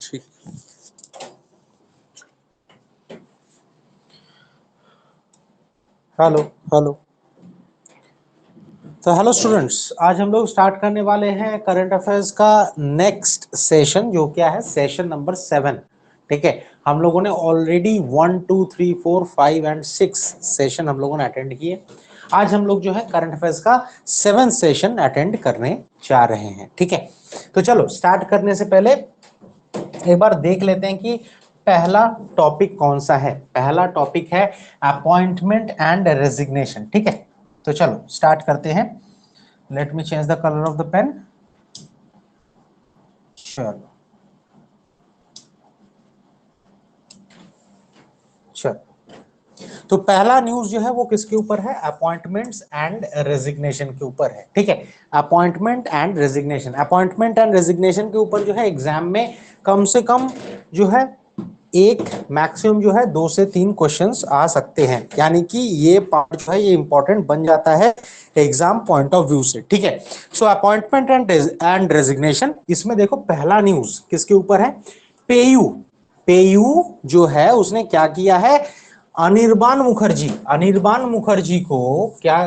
ठीक। Hello hello. तो hello students, आज हम लोग स्टार्ट करने वाले हैं करंट अफेयर्स का नेक्स्ट सेशन, जो क्या है सेशन नंबर 7। ठीक है, हम लोगों ने ऑलरेडी 1 2 3 4 5 एंड 6 सेशन हम लोगों ने अटेंड किए। आज हम लोग जो है करंट अफेयर्स का 7th सेशन अटेंड करने जा रहे हैं। ठीक है, तो चलो स्टार्ट करने से पहले एक बार देख लेते हैं कि पहला टॉपिक कौन सा है। पहला टॉपिक है अपॉइंटमेंट एंड रेजिग्नेशन। ठीक है, तो चलो स्टार्ट करते हैं। Let me change the colour of the pen. चलो चलो, तो पहला न्यूज जो है वो किसके ऊपर है? अपॉइंटमेंट्स एंड रेजिग्नेशन के ऊपर है। ठीक है, appointment and resignation. Appointment and resignation के ऊपर जो है एग्जाम में कम से कम जो है एक मैक्सिमम जो है 2 से 3 क्वेश्चंस आ सकते हैं, यानी कि ये पार्ट जो है ये इंपॉर्टेंट बन जाता है एग्जाम पॉइंट ऑफ व्यू से। ठीक है, सो अपॉइंटमेंट एंड रेजिग्नेशन, इसमें देखो पहला न्यूज किसके ऊपर है? पेयू। पेयू जो है उसने क्या किया है? अनिर्बान मुखर्जी को क्या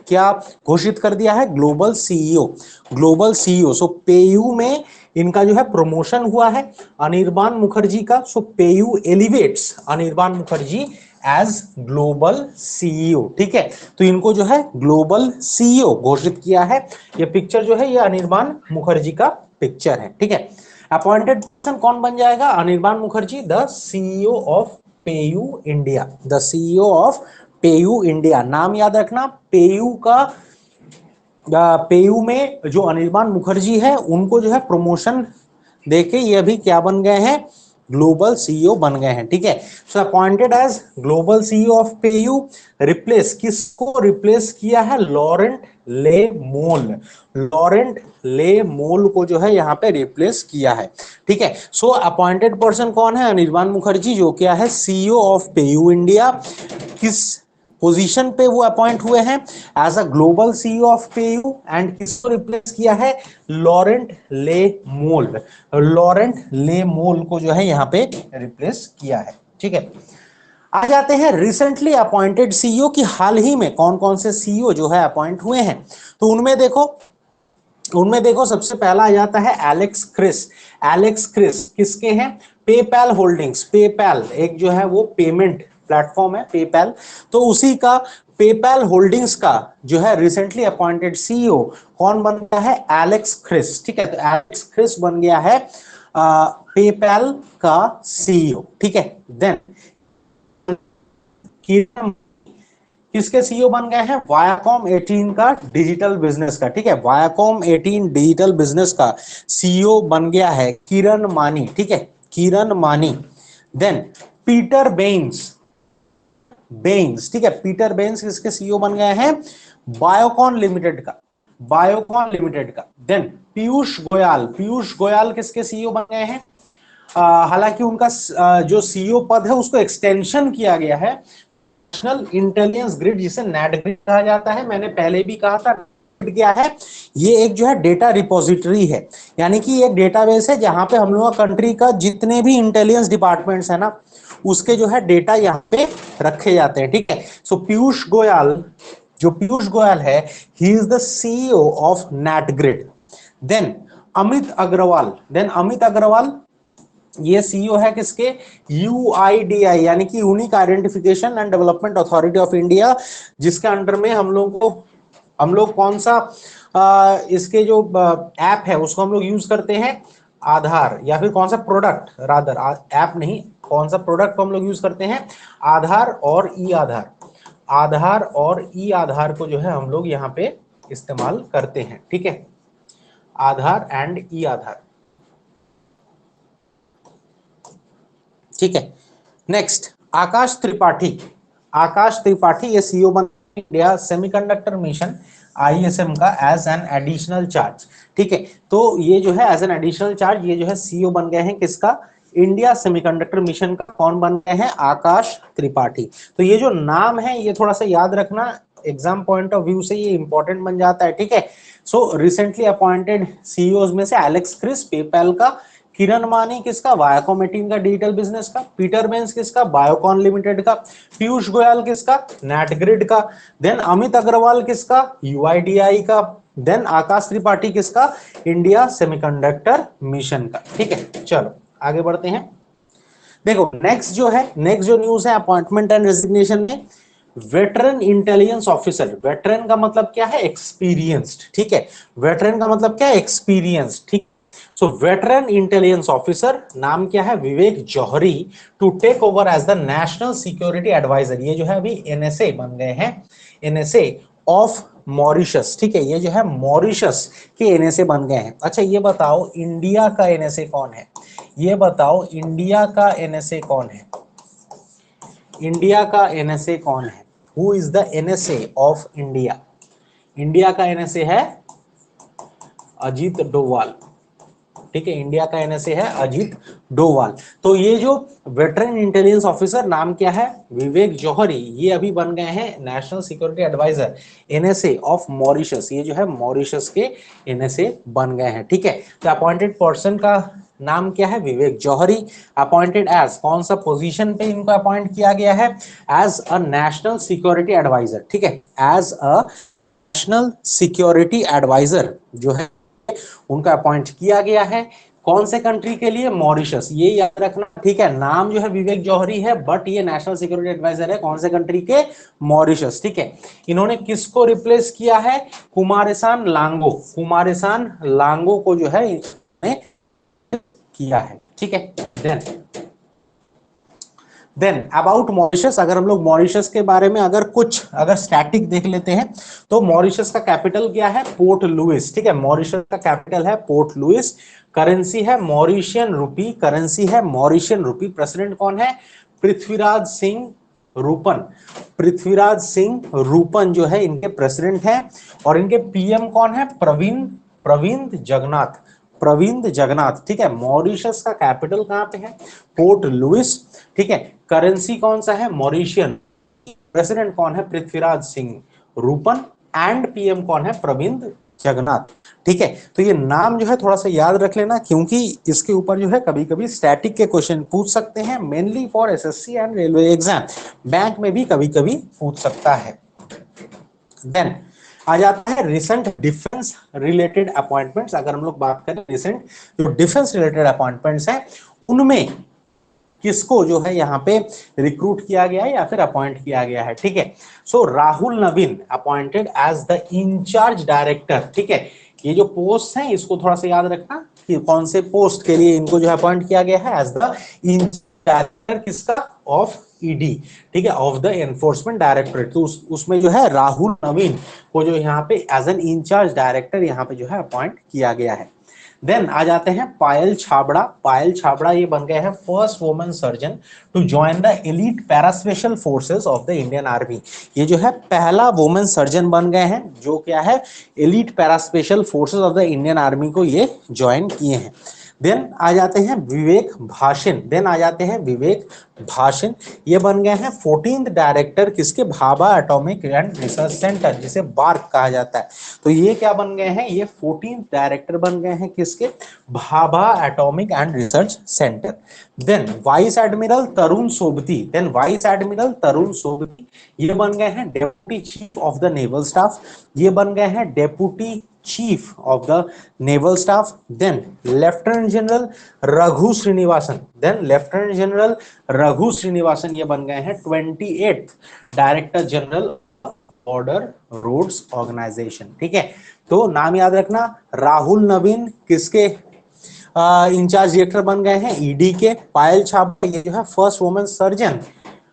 क्या घोषित कर दिया है? Global CEO. Global CEO. So PayU में इनका जो है प्रमोशन हुआ है अनिर्बान मुखर्जी का। So PayU elevates Anirban Mukherjee as global CEO. ठीक है, तो इनको जो है ग्लोबल सीईओ घोषित किया है। ये पिक्चर जो है ये अनिर्बान मुखर्जी का पिक्चर है। ठीक है, अपॉइंटेड पर्सन कौन बन जाएगा? Anirban Mukherjee, the CEO of PayU India. The CEO of PayU India, नाम याद रखना। पेयू का पेयू में जो अनिर्बान मुखर्जी है उनको जो है प्रमोशन देके ये भी क्या बन गए हैं? ग्लोबल सीईओ बन गए हैं। ठीक है, so appointed as global CEO of PayU. Replace, किसको रिप्लेस किया है? लॉरेंट ले मोल। लॉरेंट ले मोल को जो है यहाँ पे रिप्लेस किया है। ठीक है, सो अपॉइंटेड पर्सन कौन है? अनिर्बान मुखर्जी, जो क्या है सीईओ ऑफ पेयू इंडिया। किस पोजीशन पे वो अपॉइंट हुए हैं? As a global CEO of PayU. And किसको रिप्लेस किया है? लॉरेंट ले मोल। लॉरेंट ले मोल को जो है यहाँ पे रिप्लेस किया है। ठीक है, आ जाते हैं रिसेंटली अपॉइंटेड सीईओ की। हाल ही में कौन कौन से सीईओ जो है अपॉइंट हुए हैं, तो उनमें देखो सबसे पहला आ जाता है एलेक्स क्रिस। एलेक्स क्रिस किसके हैं? PayPal holdings. पेपैल एक जो है वो पेमेंट प्लेटफॉर्म है, पेपैल, तो उसी का पेपैल होल्डिंग्स का जो है रिसेंटली अपॉइंटेड सीईओ कौन बन गया है? Alex Chris. ठीक है, तो एलेक्स क्रिस बन गया है पेपैल का सीईओ। ठीक है, देन किसके सीईओ बन गए हैं? वायाकॉम 18 का डिजिटल बिजनेस का। ठीक है, वायाकॉम 18 डिजिटल बिजनेस का सीईओ बन गया है किरण मानी। ठीक है, किरण मानी। देन पीटर बेन्स। ठीक है, पीटर बेन्स किसके सीईओ बन गए हैं? बायोकॉन लिमिटेड का। बायोकॉन लिमिटेड का। देन पीयूष गोयल। पीयूष गोयल किसके सीईओ बन गए हैं? हालांकि उनका जो सीईओ पद है उसको एक्सटेंशन किया गया है, नेशनल इंटेलिजेंस ग्रिड, जिसे नेट ग्रिड कहा जाता है। मैंने पहले भी कहा था क्या है ये? एक जो है डेटा रिपोजिटरी है, यानी कि एक डेटाबेस है जहां पे हम लोग कंट्री का जितने भी इंटेलिजेंस डिपार्टमेंट्स है ना, उसके जो है डेटा यहाँ पे रखे जाते हैं। ठीक है, सो पीयूष गोयल, जो पीयूष गोयल है, ही is the CEO of Net Grid. Then Amit Agarwal. ये सीईओ है किसके? यूआईडीआई, यानी कि unique identification and development authority of India, जिसके अंडर में हम लोग कौन सा इसके जो ऐप है उसको हम लोग यूज करते हैं? आधार, या फिर कौन सा प्रोडक्ट, रादर ऐप नहीं, कौन सा प्रोडक्ट को हम लोग यूज करते हैं? आधार और ई आधार। आधार और ई आधार को जो है हम लोग यहाँ पे इस्तेमाल करते हैं। ठीक है, आधार एंड ई आधार। ठीक है, नेक्स्ट आकाश त्रिपाठी। आकाश त्रिपाठी ये सीईओ बन इंडिया सेमीकंडक्टर मिशन आईएसएम का एज एन एडिशनल चार्ज। ठीक है, तो ये जो है एज एन एडिशनल चार्ज ये जो है सीईओ बन गए हैं किसका? इंडिया सेमीकंडक्टर मिशन का। कौन बन गए हैं? आकाश त्रिपाठी। तो ये जो नाम है ये थोड़ा सा याद रखना, एग्जाम पॉइंट ऑफ व्यू से ये इंपॉर्टेंट बन जाता है। ठीक है, सो रिसेंटली अपॉइंटेड सीईओज में से एलेक्स क्रिस पेपैल का, किरण मानी किसका, वायाकॉम 18 का डिजिटल बिजनेस का, पीटर बेंस किसका, बायोकॉन लिमिटेड का, पीयूष गोयल किसका, नेटग्रिड का, देन अमित अग्रवाल किसका, यूआईडीआई का, देन आकाश त्रिपाठी किसका, इंडिया सेमीकंडक्टर मिशन का। ठीक है, चलो आगे बढ़ते हैं। देखो नेक्स्ट जो न्यूज है अपॉइंटमेंट एंड रेजिग्नेशन में, वेटरन इंटेलिजेंस ऑफिसर, वेटरन का मतलब क्या है, एक्सपीरियंस्ड। ठीक है, वेटरन का मतलब क्या है, एक्सपीरियंस। ठीक, सो वेटरन इंटेलिजेंस ऑफिसर नाम क्या है, Vivek Johri, to take over as the national security advisor. ये जो है अभी एनएसए बन गए हैं, एनएसए ऑफ मॉरिशस। ठीक है, ये जो है मॉरिशस के एनएसए बन गए हैं। अच्छा ये बताओ इंडिया का एनएसए कौन है, ये बताओ इंडिया का एनएसए कौन है, इंडिया का एनएसए कौन है, who is the NSA of India. India का एनएसए है अजीत डोवाल। ठीक है, इंडिया का एनएसए है अजीत डोवाल। तो ये जो वेटरन इंटेलिजेंस ऑफिसर नाम क्या है, विवेक जौहरी, ये अभी बन गए हैं national security adviser NSA of Mauritius. ये जो है मॉरिशस के एनएसए बन गए हैं। ठीक है, तो अपॉइंटेड पर्सन का नाम क्या है, विवेक जौहरी। अपॉइंटेड एज, कौन सा पोजीशन पे इनको अपॉइंट किया गया है, as a national security adviser. ठीक है, as a national security adviser जो है उनका अपॉइंट किया गया है। कौन से कंट्री के लिए, मॉरिशस, ये याद रखना। ठीक है, नाम जो है विवेक जौहरी है बट ये नेशनल सिक्योरिटी एडवाइजर है कौन से कंट्री के, मॉरिशस। ठीक है, इन्होंने किसको रिप्लेस किया है, कुमारसान लांगो, कुमारसान लांगो को जो है इन्होंने किया है। ठीक है, देन अबाउट मॉरिशस, अगर हम लोग मॉरिशस के बारे में अगर स्टैटिक देख लेते हैं तो मॉरिशस का कैपिटल क्या है, पोर्ट लुइस। ठीक है, मॉरिशस का कैपिटल है पोर्ट लुइस, करेंसी है मॉरिशियन रूपी, करेंसी है मॉरिशियन रूपी। प्रेसिडेंट कौन है, पृथ्वीराज सिंह रूपन, पृथ्वीराज सिंह रूपन जो है इनके प्रेसिडेंट हैं। और इनके पीएम कौन है, प्रविंद जगन्नाथ, प्रविंद जगन्नाथ। ठीक है, मॉरिशस का कैपिटल कहां पे है, पोर्ट लुइस। ठीक है, करेंसी कौन सा है, मॉरिशियन, प्रेसिडेंट कौन है, पृथ्वीराज सिंह रूपन, एंड पीएम कौन है, प्रविंद जगन्नाथ। ठीक है, तो ये नाम जो है थोड़ा सा याद रख लेना क्योंकि इसके ऊपर जो है कभी कभी स्टैटिक के क्वेश्चन पूछ सकते हैं, mainly for SSC and railway exam, bank में भी कभी कभी पूछ सकता है। देन आ जाता है रिसेंट डिफेंस रिलेटेड अपॉइंटमेंट्स। अगर हम लोग बात करें रिसेंट जो डिफेंस रिलेटेड अपॉइंटमेंट्स हैं उनमें किसको जो है यहाँ पे रिक्रूट किया गया है या फिर अपॉइंट किया गया है। ठीक है, so Rahul Naveen appointed as the in charge director. ठीक है, ये जो पोस्ट है इसको थोड़ा सा याद रखना कि कौन से पोस्ट के लिए इनको जो है अपॉइंट किया गया है, एज द इंचार्ज डायरेक्टर किसका, ऑफ ईडी। ठीक है, ऑफ द एनफोर्समेंट डायरेक्टरेट। तो उसमें जो है राहुल नवीन को जो यहाँ पे एज एन इंचार्ज डायरेक्टर यहाँ पे जो है अपॉइंट किया गया है। देन आ जाते हैं पायल छाबड़ा, पायल छाबड़ा ये बन गए हैं first women surgeon to join the elite para special forces of the Indian army. ये जो है पहला वुमेन सर्जन बन गए हैं जो क्या है, elite para special forces of the Indian army को ये ज्वाइन किए हैं। देन आ जाते हैं विवेक भाषिन, देन आ जाते हैं विवेक भाषिन, ये बन गए हैं 14th डायरेक्टर किसके, Bhabha atomic and research centre जिसे बार्क कहा जाता है। तो ये क्या बन गए हैं, ये 14th डायरेक्टर बन गए हैं किसके, Bhabha atomic and research centre. Then vice admiral Tarun Sobti, then vice admiral Tarun Sobti ये बन गए हैं deputy chief of the naval staff, ये बन गए हैं deputy chief of the naval staff. Then lieutenant general Raghu Srinivasan, then lieutenant general Raghu Srinivasan ये बन गए हैं 28th director general border roads organisation. ठीक है, तो नाम याद रखना, राहुल नवीन किसके इंचार्ज डायरेक्टर बन गए हैं, ईडी के। पायल छाबड़ा ये जो है फर्स्ट वुमेन सर्जन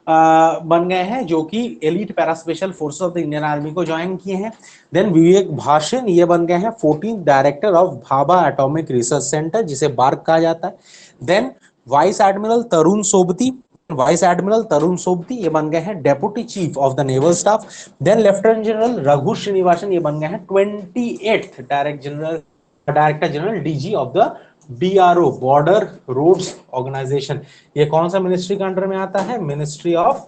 बन गए हैं जो कि elite para special forces of the Indian army को ज्वाइन किए हैं। देन विवेक भाषिन ये बन गए हैं 14th director of Bhabha atomic research centre जिसे बार्क कहा जाता है। Then vice admiral Tarun Sobti, vice admiral Tarun Sobti ये बन गए हैं deputy chief of the naval staff. Then lieutenant general Raghu Srinivasan ये बन गए हैं 28th director general DG of the BRO border roads organisation. ये कौन सा मिनिस्ट्री के अंडर में आता है, मिनिस्ट्री ऑफ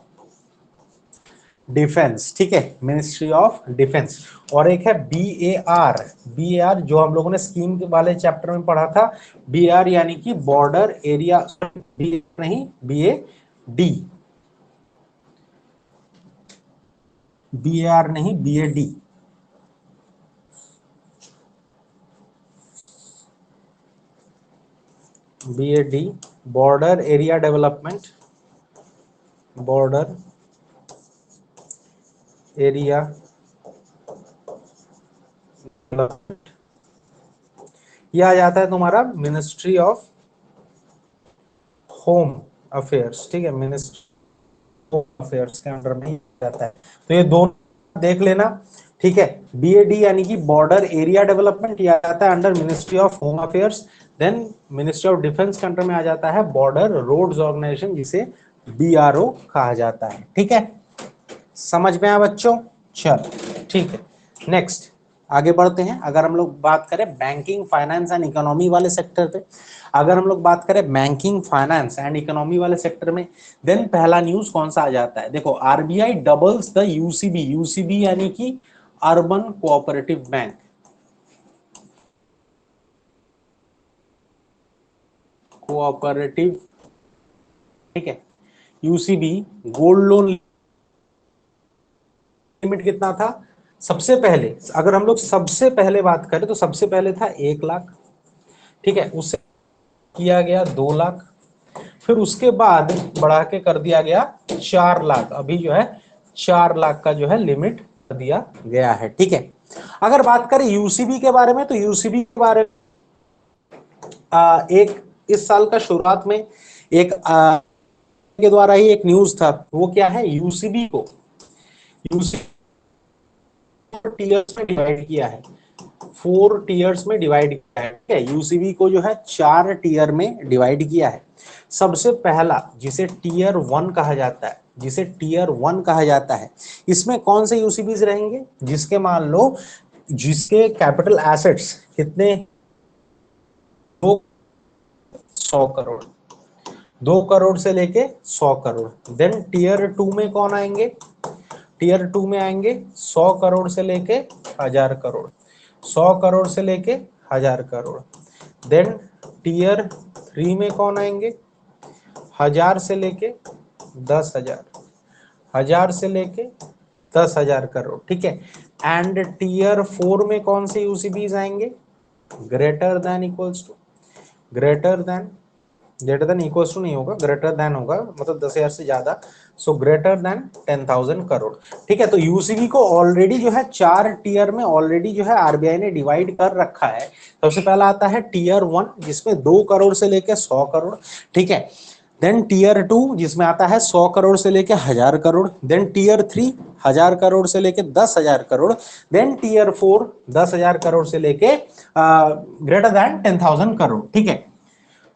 डिफेंस, ठीक है, मिनिस्ट्री ऑफ डिफेंस। और एक है BAR, BAR जो हम लोगों ने स्कीम के वाले चैप्टर में पढ़ा था, BAR यानी कि बॉर्डर एरिया, नहीं BAD, BAR नहीं BAD, BAD border area development, border area development, यह आ जाता है तुम्हारा मिनिस्ट्री ऑफ होम अफेयर्स, ठीक है, मिनिस्ट्री होम अफेयर्स के अंडर में ही जाता है। तो ये दोनों देख लेना, ठीक है। BAD यानी कि बॉर्डर एरिया डेवलपमेंट, ये आता है under ministry of home affairs. Then ministry of defence के अंडर में आ जाता है बॉर्डर रोड्स ऑर्गेनाइजेशन, जिसे BRO कहा जाता है, ठीक है। समझ में आया बच्चों? चलो ठीक है, नेक्स्ट आगे बढ़ते हैं। अगर हम लोग बात करें बैंकिंग फाइनेंस एंड इकोनॉमी वाले सेक्टर पे, अगर हम लोग बात करें बैंकिंग फाइनेंस एंड इकोनॉमी वाले सेक्टर में, देन पहला न्यूज कौन सा आ जाता है? देखो, RBI doubles the UCB, UCB यानी कि अर्बन कोऑपरेटिव बैंक, कोऑपरेटिव, ठीक है। UCB गोल्ड लोन लिमिट कितना था? सबसे पहले अगर हम लोग सबसे पहले बात करें तो सबसे पहले था 1 लाख, ठीक है, उससे किया गया 2 लाख, फिर उसके बाद बढ़ा के कर दिया गया 4 लाख, अभी जो है 4 लाख का जो है लिमिट कर दिया गया है, ठीक है। अगर बात करें यूसीबी के बारे में, तो यूसीबी के बारे में एक इस साल का शुरुआत में एक के द्वारा ही एक न्यूज था, वो क्या है? यूसीबी को टीयर्स में डिवाइड किया है, 4 टीयर्स में डिवाइड किया है, ठीक है। यूसीबी को जो है 4 टीयर में डिवाइड किया है। सबसे पहला जिसे टीयर 1 कहा जाता है, जिसे टीयर 1 कहा जाता है, इसमें कौन से यूसीबीज रहेंगे? जिसके मान लो जिसके कैपिटल एसेट्स कितने, 100 करोड़, 2 करोड़ से लेके 100 करोड़। देन टीयर 2 में कौन आएंगे? टीयर 2 में आएंगे 100 करोड़ से लेके 1000 करोड़, 100 करोड़ से लेके 1000 करोड़। देन टीयर 3 में कौन आएंगे? 1000 से लेके 10,000, 1000 से लेके 10,000 करोड़, ठीक है। एंड टीयर 4 में कौन से यूसीबीज आएंगे? Greater than equals to, greater than, greater than equals to नहीं होगा, ग्रेटर देन होगा, मतलब 10,000 से ज्यादा, सो ग्रेटर देन 10,000 करोड़, ठीक है। तो यूसीबी को ऑलरेडी जो है 4 टीयर में ऑलरेडी जो है आरबीआई ने डिवाइड कर रखा है। सबसे पहला आता है टीयर 1, जिसमें 2 करोड़ से लेके 100 करोड़, ठीक है। देन टीयर 2 जिसमें आता है 100 करोड़ से लेके 1000 करोड़। देन टीयर 3 1000 करोड़ से लेके 10,000 करोड़। देन टीयर 4 10,000 करोड़ से लेके ग्रेटर देन 10,000 करोड़, ठीक है।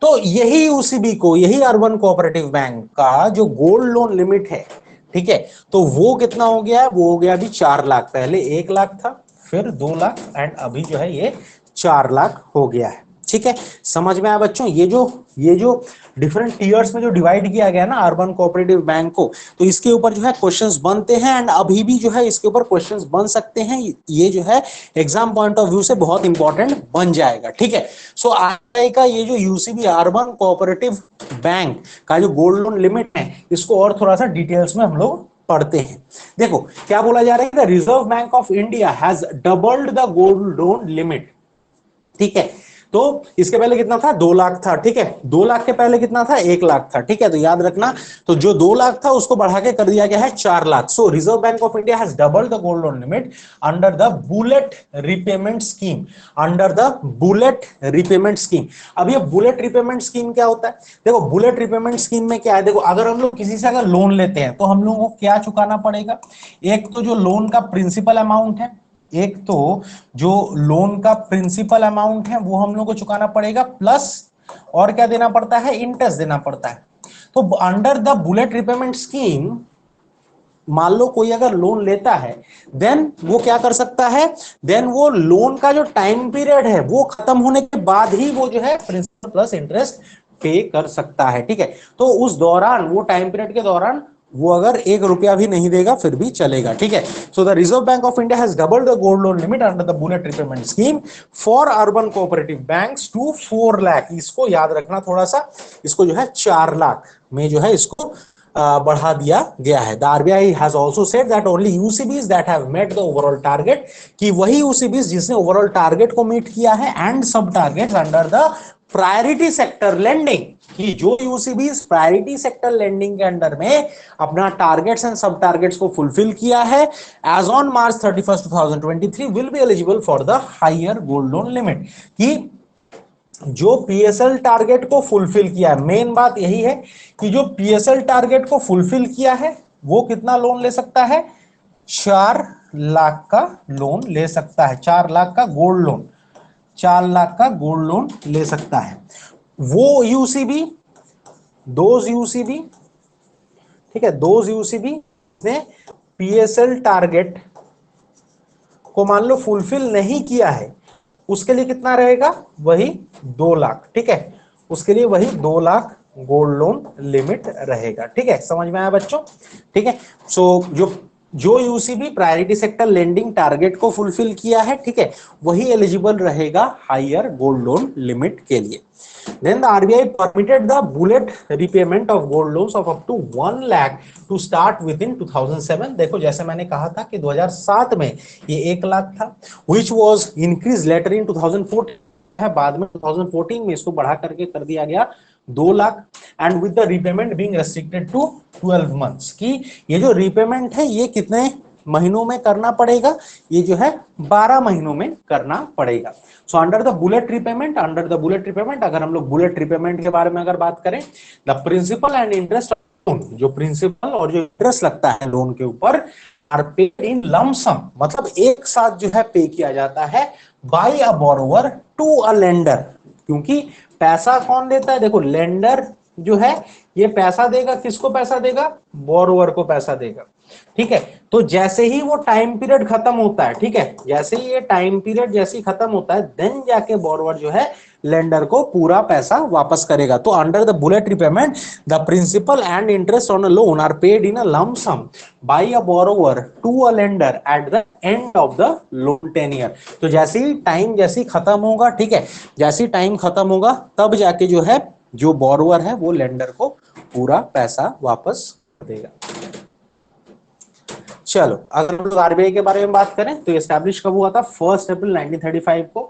तो यही यूसीबी को, यही अर्बन कोऑपरेटिव बैंक का जो गोल्ड लोन लिमिट है, ठीक है, तो वो कितना हो गया है? वो हो गया अभी 4 लाख, पहले 1 लाख था, फिर 2 लाख, एंड अभी जो है ये 4 लाख हो गया है, ठीक है। समझ में आया बच्चों? ये जो डिफरेंट टीयर्स में जो डिवाइड किया गया ना अर्बन कोऑपरेटिव बैंक को, तो इसके ऊपर जो है क्वेश्चंस बनते हैं, एंड अभी भी जो है इसके ऊपर क्वेश्चंस बन सकते हैं। ये जो है एग्जाम पॉइंट ऑफ व्यू से बहुत इंपॉर्टेंट बन जाएगा, ठीक है। सो आरबीआई का ये जो यूसीबी अर्बन कोऑपरेटिव बैंक का जो गोल्ड लोन लिमिट है, इसको और थोड़ा सा डिटेल्स में हम लोग पढ़ते हैं। देखो क्या बोला जा रहा है, reserve Bank of India has doubled the gold loan limit, ठीक है। तो इसके पहले कितना था? 2 लाख था, ठीक है। 2 लाख के पहले कितना था? 1 लाख था, ठीक है। तो याद रखना, तो जो 2 लाख था उसको बढ़ा के कर दिया गया है 4 lakh. So Reserve Bank of India has doubled the gold loan limit under the bullet repayment scheme, under the bullet repayment scheme. अब ये बुलेट रिपेमेंट स्कीम क्या होता है? देखो, बुलेट रिपेमेंट स्कीम में क्या है, देखो अगर हम लोग किसी से अगर लोन लेते हैं तो हम लोगों को क्या चुकाना पड़ेगा? एक तो जो लोन का प्रिंसिपल अमाउंट है, एक तो जो लोन का प्रिंसिपल अमाउंट है वो हम लोग को चुकाना पड़ेगा, प्लस और क्या देना पड़ता है? इंटरेस्ट देना पड़ता है। तो under the bullet repayment scheme, मान लो कोई अगर लोन लेता है, देन वो क्या कर सकता है? देन वो लोन का जो टाइम पीरियड है वो खत्म होने के बाद ही वो जो है प्रिंसिपल प्लस इंटरेस्ट पे कर सकता है, ठीक है। तो उस दौरान, वो टाइम पीरियड के दौरान वो अगर 1 रुपया भी नहीं देगा फिर भी चलेगा, ठीक है। So the Reserve Bank of India has doubled the gold loan limit under the bullet repayment scheme for urban cooperative banks to 4 lakh. इसको याद रखना थोड़ा सा, इसको जो है 4 लाख में जो है इसको बढ़ा दिया गया है। The RBI has also said that only UCBs that have met the overall target, कि वही यूसीबीज जिसने ओवरऑल टारगेट को मीट किया है and sub targets under the priority sector lending, कि जो यूसीबीज प्रायोरिटी सेक्टर लेंडिंग के अंडर में अपना टारगेट्स एंड सब टारगेट्स को फुलफिल किया है as on March 31, 2023 will be eligible for the higher gold loan limit. कि जो पीएसएल टारगेट को फुलफिल किया है, मेन बात यही है कि जो पीएसएल टारगेट को फुलफिल किया है वो कितना लोन ले सकता है, 4 लाख का लोन ले सकता है, 4 लाख का गोल्ड लोन, 4 लाख का गोल्ड लोन ले सकता है। वो यूसीबी, दोज यूसीबी, ठीक है, दोज यूसीबी ने पीएसएल टारगेट को मान लो फुलफिल नहीं किया है, उसके लिए कितना रहेगा, वही 2 लाख, ठीक है, उसके लिए वही 2 लाख गोल्ड लोन लिमिट रहेगा, ठीक है, समझ में आया बच्चों, ठीक है। सो जो UCB priority sector lending target को फुलफिल किया है, ठीक है, वही एलिजिबल रहेगा हायर गोल्ड लोन लिमिट के लिए। Then the RBI permitted the bullet repayment of gold loans of up to 1 lakh to start within 2007। देखो जैसे मैंने कहा था कि 2007 में ये 1 लाख था, which was increased later in 2014 है, बाद में 2014 में इसको बढ़ा करके कर दिया गया 2 lakh, and with the repayment being restricted to 12 months, की ये जो रीपेमेंट है ये कितने महीनों में करना पड़ेगा, ये जो है 12 महीनों में करना पड़ेगा। So under the bullet repayment, under the bullet repayment, अगर हम लोग बुलेट रिपेमेंट के बारे में अगर बात करें, द प्रिंसिपल एंड इंटरेस्ट, जो प्रिंसिपल और जो इंटरेस्ट लगता है लोन के ऊपर, are paid in lump sum, मतलब एक साथ जो है पे किया जाता है by a borrower to a lender. क्योंकि पैसा कौन देता है, देखो लेंडर जो है ये पैसा देगा, किसको पैसा देगा, बोरोवर को पैसा देगा, ठीक है। तो जैसे ही वो टाइम पीरियड खत्म होता है, ठीक है, जैसे ही ये टाइम पीरियड जैसे ही खत्म होता है, देन जाके बोरोवर जो है लेंडर को पूरा पैसा वापस करेगा। तो under the bullet repayment the principal and interest on a loan are paid in a lump sum by a borrower to a lender at the end of the loan tenure. तो जैसे ही time जैसे ही खत्म होगा, ठीक है, जैसे ही time खत्म होगा तब जाके जो है जो बोरोवर है वो लेंडर को पूरा पैसा वापस देगा। चलो अगर हम लोग आरबीआई के बारे में बात करें तो एस्टैब्लिश कब हुआ था, 1 अप्रैल 1935 को।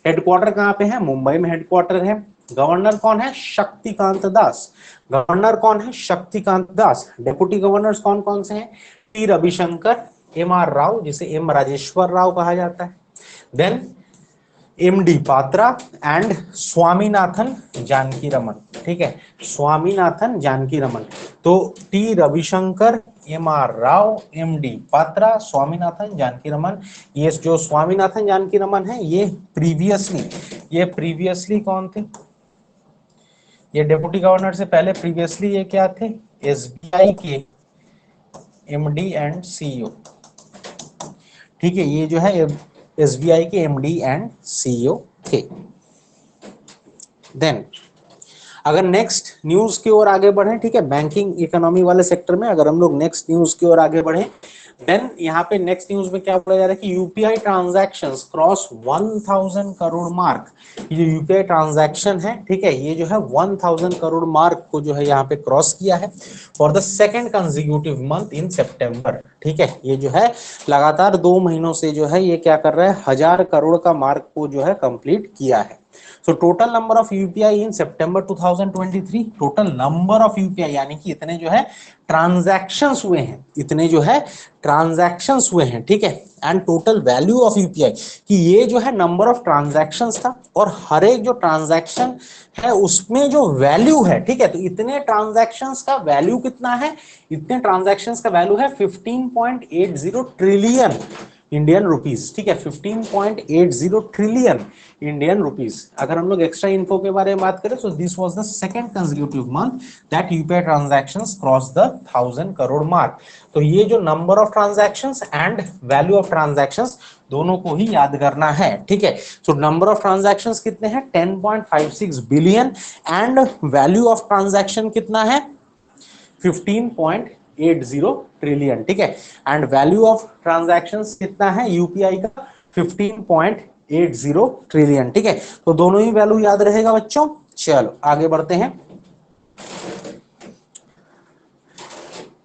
हेडक्वार्टर कहां पे है, मुंबई में हेडक्वार्टर है। गवर्नर कौन है, शक्तिकांत दास, गवर्नर कौन है, शक्तिकांत दास। डेप्यूटी गवर्नर्स कौन कौन से हैं, T Ravishankar, M R Rao, जिसे एम राजेश्वर राव कहा जाता है, then MD Patra and Swaminathan Janaki Raman, ठीक है, स्वामीनाथन जानकी रमन। तो T Ravishankar, M R Rao, MD Patra, Swaminathan Janaki Raman. ये जो स्वामीनाथन जानकी रमन है ये प्रीवियसली कौन थे, ये डेप्यूटी गवर्नर से पहले प्रीवियसली ये क्या थे, एसबीआई के एमडी एंड सीईओ, ठीक है, ये जो है एसबीआई के एमडी एंड सीईओ थे। देन अगर नेक्स्ट न्यूज की ओर आगे बढ़े, ठीक है, बैंकिंग इकोनॉमी वाले सेक्टर में अगर हम लोग नेक्स्ट न्यूज की ओर आगे बढ़े, देन यहाँ पे नेक्स्ट न्यूज में क्या बोला जा रहा है कि UPI transactions cross 1000 crore mark. ये जो यूपीआई ट्रांजैक्शन है, ठीक है, ये जो है 1000 करोड़ मार्क को जो है यहाँ पे क्रॉस किया है for the second consecutive month in September, ठीक है, ये जो है लगातार 2 महीनों से जो है ये क्या कर रहा है, 1000 करोड़ का मार्क को जो है कंप्लीट किया है। So total number of UPI in September 2023, total number of UPI यानी कि इतने जो है ट्रांजैक्शंस हुए हैं, इतने जो है ट्रांजैक्शंस हुए हैं, ठीक है, and total value of UPI, कि ये जो है नंबर ऑफ ट्रांजैक्शंस था और हर एक जो ट्रांजैक्शन है उसमें जो वैल्यू है, ठीक है, तो इतने ट्रांजैक्शंस का वैल्यू कितना है, इतने ट्रांजैक्शंस का वैल्यू है 15.80 ट्रिलियन इंडियन रुपीस, ठीक है, 15.80 ट्रिलियन इंडियन रुपीस। अगर हम लोग एक्स्ट्रा इन्फो के बारे में बात करें तो this was the second consecutive month that UPI transactions cross the 1000 crore mark. तो ये जो number of transactions and value of transactions दोनों को ही याद करना है, ठीक है। सो नंबर ऑफ ट्रांजैक्शंस कितने हैं, 10.56 billion and value of transaction कितना है, 15.80 15.80 ट्रिलियन, ठीक है। एंड वैल्यू ऑफ ट्रांजैक्शंस कितना है यूपीआई का, 15.80 ट्रिलियन, ठीक है। तो दोनों ही वैल्यू याद रहेगा बच्चों। चलो आगे बढ़ते हैं।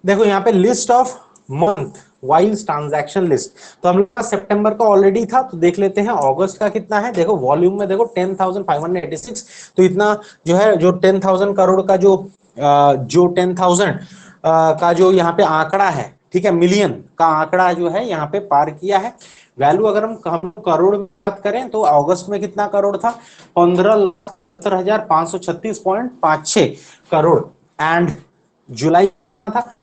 देखो यहाँ पे list of month wise transaction list, तो हम लोग का सितंबर का ऑलरेडी था, तो देख लेते हैं अगस्त का कितना है। देखो वॉल्यूम में देखो 10,586, तो इतना जो है, जो 10,000 करोड़ का जो 10,000 का जो यहाँ पे आंकड़ा है, ठीक है, मिलियन का आंकड़ा जो है यहाँ पे पार किया है। वैल्यू अगर हम करोड़ में बात करें तो अगस्त में कितना करोड़ था, 15,70,536.56 करोड़। एंड जुलाई था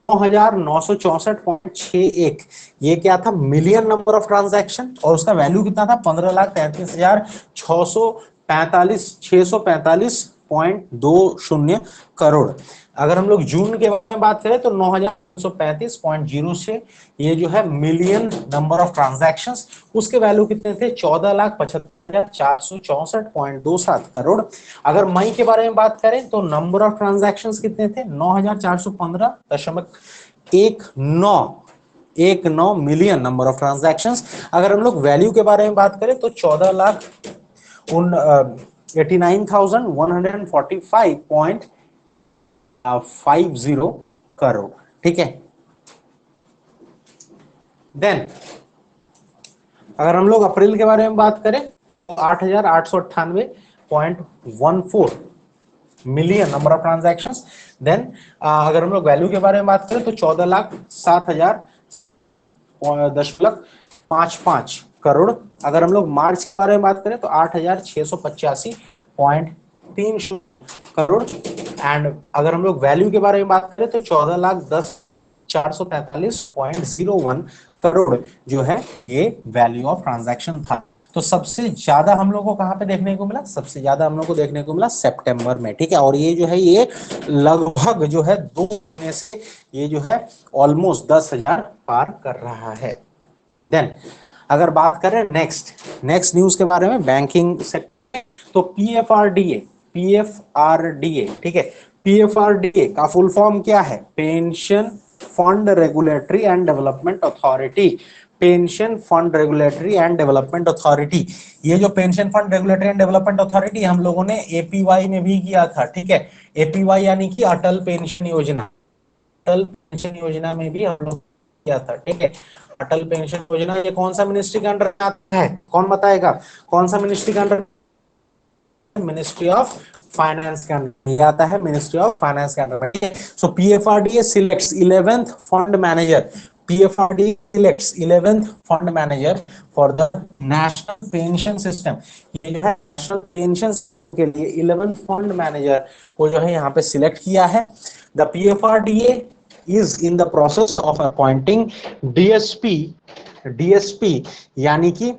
9,964.61, ये क्या था, मिलियन नंबर ऑफ ट्रांजैक्शन, और उसका वैल्यू कितना था, 15,33,645.20 करोड़। अगर हम लोग जून के बारे में बात करें तो 9,935.06, ये जो है मिलियन नंबर ऑफ ट्रांजैक्शंस, उसके वैल्यू कितने थे, 14,75,464.27 करोड़। अगर मई के बारे में बात करें तो नंबर ऑफ ट्रांजैक्शंस कितने थे, 9,415.19 मिलियन नंबर ऑफ ट्रांजैक्शंस। अगर हम लोग वैल्यू के बारे में बात करें तो 89,145.50 करोड़, ठीक है। देन अगर हम लोग अप्रैल के बारे में बात करें तो 8,898.14 million number of transactions. Then अगर हम लोग वैल्यू के बारे में बात करें तो 14,07,000.55 करोड़। अगर हम लोग मार्च के बारे में बात करें तो 8,685.30 करोड़। एंड अगर हम लोग वैल्यू के बारे में बात करें तो 14,10,443.01 करोड़ जो है ये वैल्यू ऑफ ट्रांजैक्शन था। तो सबसे ज्यादा हम लोग को कहां पे देखने को मिला, सबसे ज्यादा हम लोग को देखने को मिला सितंबर में, ठीक है। और ये जो है ये लगभग जो है 2 महीने से ये जो है ऑलमोस्ट 10,000 पार कर रहा है। देन अगर बात करें नेक्स्ट न्यूज के बारे में, बैंकिंग सेक्टर, तो पीएफआरडीए, ठीक है। पीएफआरडीए का फुल फॉर्म क्या है, pension fund regulatory and development authority. Pension fund regulatory and development authority, ये जो pension fund regulatory and development authority हम लोगों ने एपीवाई में भी किया था, ठीक है। एपीवाई यानी कि अटल पेंशन योजना, अटल पेंशन योजना में भी हम लोग किया था, ठीक है। अटल पेंशन योजना ये कौन सा मिनिस्ट्री के अंडर आता है, कौन बताएगा, कौन सा मिनिस्ट्री के अंडर, मिनिस्ट्री ऑफ फाइनेंस के अंडर आता है, मिनिस्ट्री ऑफ फाइनेंस के under. So PFRDA selects 11th fund manager, PFRDA selects 11th fund manager for the national pension system. ये जो है नेशनल पेंशन के लिए 11th फंड मैनेजर को जो है यहाँ पे सिलेक्ट किया है। The PFRDA is in the process of appointing DSP यानी कि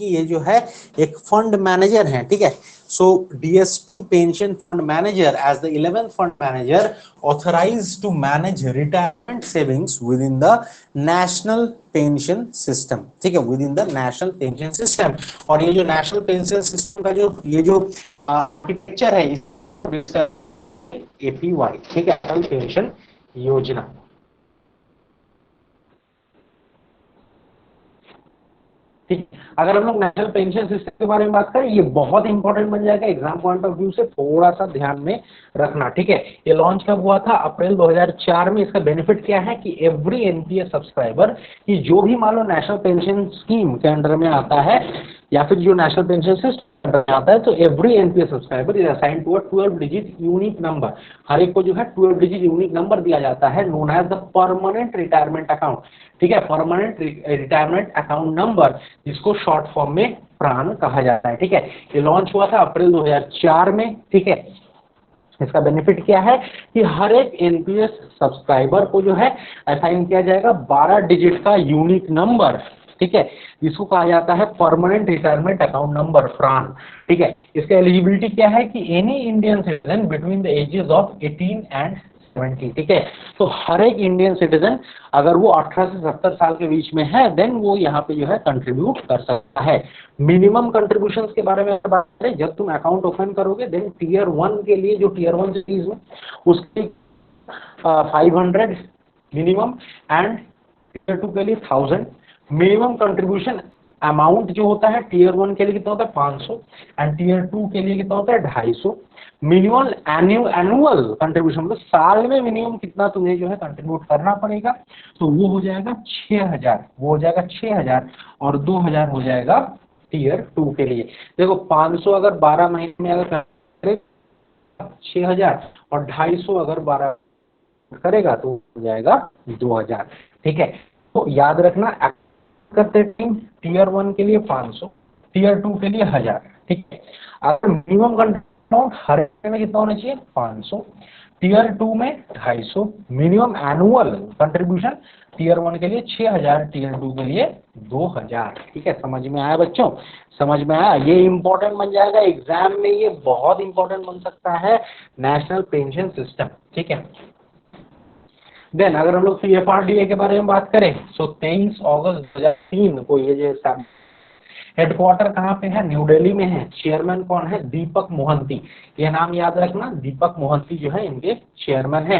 ये जो है एक फंड मैनेजर है, ठीक है। So DSP pension fund manager as the 11th fund manager authorised to manage retirement savings within the national pension system, ठीक है, within the national pension system. और ये जो नेशनल पेंशन सिस्टम का जो ये जो आर्किटेक्चर है एपीवाई, ठीक है, अटल पेंशन योजना। ठीक, अगर हम लोग नेशनल पेंशन सिस्टम के बारे में बात करें, ये बहुत इंपॉर्टेंट बन जाएगा एग्जाम पॉइंट ऑफ व्यू से, थोड़ा सा ध्यान में रखना, ठीक है। ये लॉन्च कब हुआ था, अप्रैल 2004 में। इसका बेनिफिट क्या है कि एवरी एनपीएस सब्सक्राइबर, कि जो भी मान लो नेशनल पेंशन स्कीम के अंडर में आता है या फिर जो नेशनल पेंशन सिस्टम आता है, तो every NPS subscriber is assigned to a 12 digit unique number. हर एक को जो है 12 डिजिट यूनिक नंबर दिया जाता है, known as the permanent retirement account, ठीक है, परमानेंट रिटायरमेंट अकाउंट नंबर, जिसको शॉर्ट फॉर्म में प्राण कहा जाता है, ठीक है। ये लॉन्च हुआ था अप्रैल 2004 में, ठीक है। इसका बेनिफिट क्या है कि हर एक एनपीएस सब्सक्राइबर को जो है असाइन किया जाएगा 12 डिजिट का यूनिक नंबर, ठीक है, जिसको कहा जाता है परमानेंट रिटायरमेंट अकाउंट नंबर प्राण, ठीक है। इसका एलिजिबिलिटी क्या है कि any Indian citizen between the ages of 18 and 70, ठीक है। तो हर एक इंडियन सिटीजन अगर वो 18 से 70 साल के बीच में है, देन वो यहाँ पे जो है कंट्रीब्यूट कर सकता है। मिनिमम कंट्रीब्यूशंस के बारे में बात करें, जब तुम अकाउंट ओपन करोगे देन टीयर 1 के लिए, जो टीयर 1 सिटीज में उसकी 500 मिनिमम, एंड टीयर 2 के लिए 1000। मिनिमम कंट्रीब्यूशन अमाउंट जो होता है टीयर 1 के लिए कितना होता है 500, एंड टीयर 2 के लिए कितना होता है 250। मिनिमम एनुअल कंट्रीब्यूशन मतलब साल में मिनिमम कितना तुम्हें जो है कंट्रीब्यूट करना पड़ेगा, तो वो हो जाएगा 6000, वो हो जाएगा 6000, और 2000 हो जाएगा टीयर 2 के लिए। देखो 500 अगर 12 महीने में अगर करे 6000, और 250 अगर 12 करेगा तो हो जाएगा 2000। ठीक है, तो याद रखना करते टीम टीयर 1 के लिए 500, टीयर 2 के लिए 1000। ठीक है, अगर मिनिमम अमाउंट हर महीने में कितना होना चाहिए 500, टीयर 2 में 250, मिनिमम एनुअल कंट्रीब्यूशन टीयर 1 के लिए 6000, टीयर 2 के लिए 2000। ठीक है, समझ में आया बच्चों, समझ में आया। ये इंपॉर्टेंट बन जाएगा एग्जाम में, ये बहुत इंपॉर्टेंट बन सकता है नेशनल पेंशन सिस्टम। ठीक है, देन अगर हम लोग CFRDA के बारे में बात करें तो 23 अगस्त 2003 को ये जो हेडक्वार्टर कहाँ पे है, न्यू दिल्ली में है। चेयरमैन कौन है, दीपक मोहंती। ये नाम याद रखना, दीपक मोहंती जो है इनके चेयरमैन है।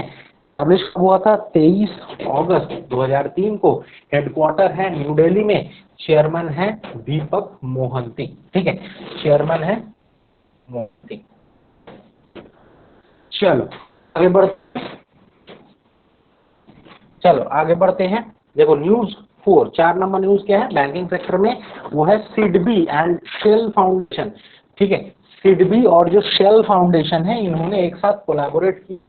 पब्लिश हुआ था 23 अगस्त 2003 को। हेडक्वार्टर है न्यू दिल्ली में, चेयरमैन है दीपक मोहंती। ठीक है, चेयरमैन है मोहंती। चलो आगे बढ़ते, चलो आगे बढ़ते हैं। देखो न्यूज 4, 4 नंबर न्यूज क्या है बैंकिंग सेक्टर में, वो है सिडबी एंड शेल फाउंडेशन। ठीक है, सिडबी और जो शेल फाउंडेशन है इन्होंने एक साथ कोलैबोरेट की,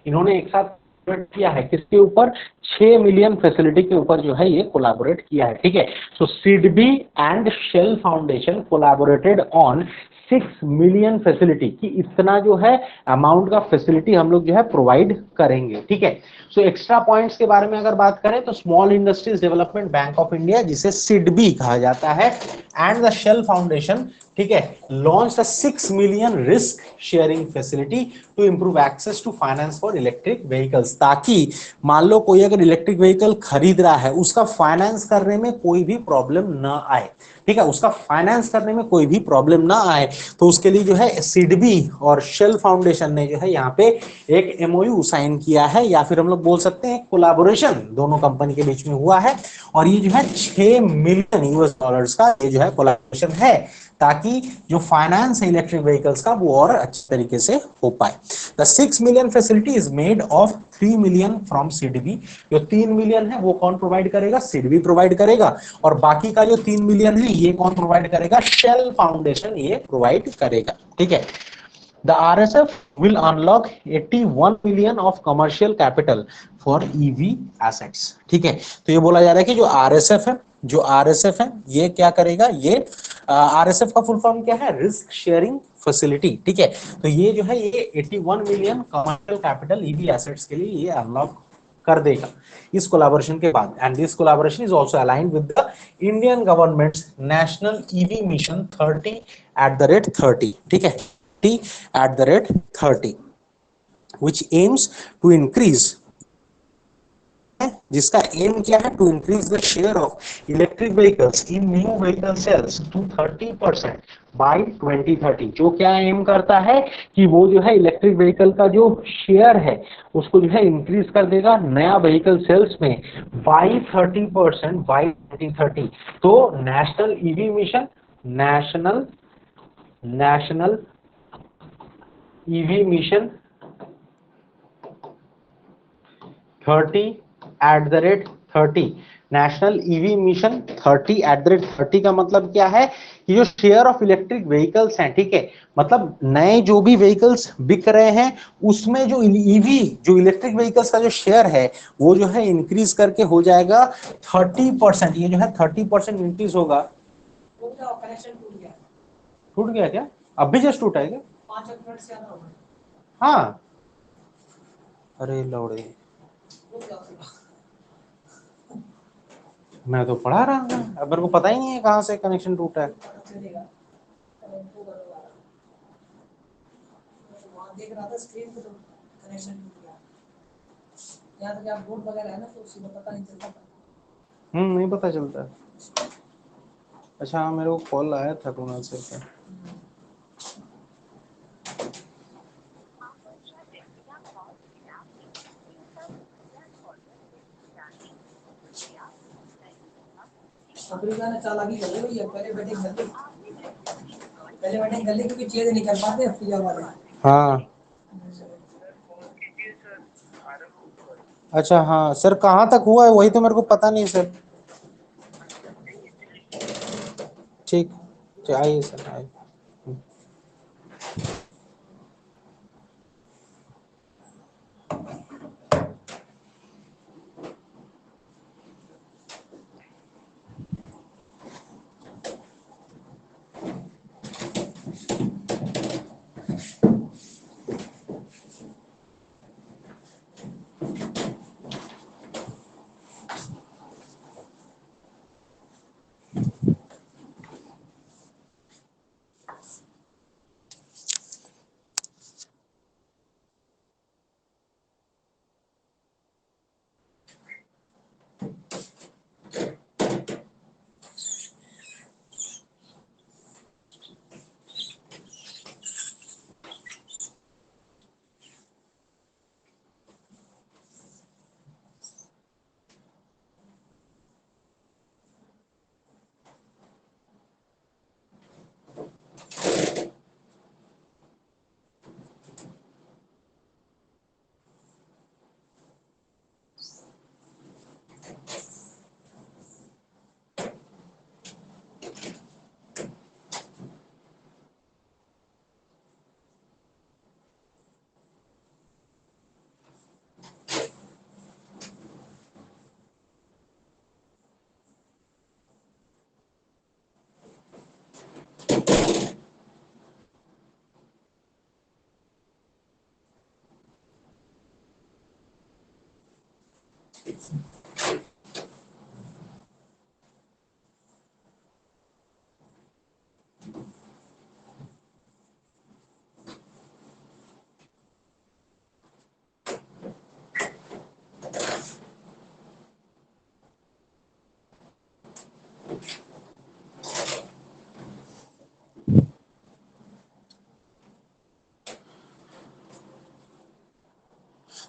इन्होंने एक साथ कोलैबोरेट किया है किसके ऊपर, 6 मिलियन फैसिलिटी के ऊपर जो है ये कोलैबोरेट किया है। ठीक है, so SIDBI and Shell foundation collaborated on 6 million facility, कि इतना जो है अमाउंट का फैसिलिटी हम लोग जो है प्रोवाइड करेंगे। ठीक है, सो एक्स्ट्रा पॉइंट्स के बारे में अगर बात करें तो small industries development bank of India जिसे सिडबी कहा जाता है एंड द शेल फाउंडेशन, ठीक है, launch the 6 million risk sharing facility to improve access to finance for electric vehicles, ताकि मान लो कोई अगर इलेक्ट्रिक व्हीकल खरीद रहा है उसका फाइनेंस करने में कोई भी प्रॉब्लम ना आए। ठीक है, उसका फाइनेंस करने में कोई भी प्रॉब्लम ना आए, तो उसके लिए जो है सिडबी और शेल फाउंडेशन ने जो है यहाँ पे एक MOU साइन किया है, या फिर हम लोग बोल सकते हैं कोलैबोरेशन दोनों कंपनी के बीच में हुआ है। और ये जो है 6 मिलियन US डॉलर्स का ये जो है कोलैबोरेशन है, ताकि जो फाइनेंस है इलेक्ट्रिक व्हीकल्स का वो और अच्छे तरीके से हो पाए। The 6 million facility is made of 3 million from SIDBI. जो 3 मिलियन है वो कौन प्रोवाइड करेगा, सिडबी प्रोवाइड करेगा, और बाकी का जो 3 मिलियन है ये कौन प्रोवाइड करेगा, शेल फाउंडेशन ये प्रोवाइड करेगा। ठीक है, the RSF will unlock 81 million of commercial capital for EV assets। ठीक है, तो ये बोला जा रहा है कि जो RSF है, जो RSF है ये क्या करेगा, ये RSF का फुल फॉर्म क्या है, रिस्क शेयरिंग फैसिलिटी। ठीक है, तो ये जो है ये 81 million commercial capital EV assets के लिए ये अनलॉक कर देगा इस कोलैबोरेशन के बाद। And this collaboration is also aligned with the Indian governments national EV mission 30@30। ठीक है, at the rate 30, which aims to increase, जिसका एम क्या है, to increase the share of electric vehicles in new vehicle sales to 30% by 2030। जो क्या M करता है कि वो जो है इलेक्ट्रिक व्हीकल का जो शेयर है उसको जो है इंक्रीज कर देगा नया व्हीकल सेल्स में बाय 30% बाय 2030। तो national EV mission, national EV mission 30@30, national EV mission 30@30 का मतलब क्या है कि जो शेयर ऑफ इलेक्ट्रिक व्हीकल्स हैं, ठीक है, मतलब नए जो भी व्हीकल्स बिक रहे हैं उसमें जो EV जो इलेक्ट्रिक व्हीकल्स का जो शेयर है वो जो है इंक्रीज करके हो जाएगा 30%। ये जो है 30% इंक्रीज होगा। टूट गया क्या, अभी जस्ट टूटा है क्या, 5 मिनट से ज्यादा हो गया। हाँ, अरे लौड़े, मैं तो पढ़ा रहा हूँ, अब मेरे को पता ही नहीं है कहाँ से कनेक्शन टूटा है। देख रहा था स्क्रीन पे तो कनेक्शन टूट गया। याद है आप बोर्ड वगैरह है ना, तो उससे पता नहीं चलता। नहीं पता चलता। अच्छा हाँ, मेरे को कॉल आया था कुणाल से। अफ्रीका ने चालाकी कर ली भैया, पहले बैठे गले क्योंकि चेज नहीं कर पाते अफ्रीका वाले। हाँ अच्छा, हाँ सर कहाँ तक हुआ है वही तो मेरे को पता नहीं सर। ठीक, आइए सर आइए।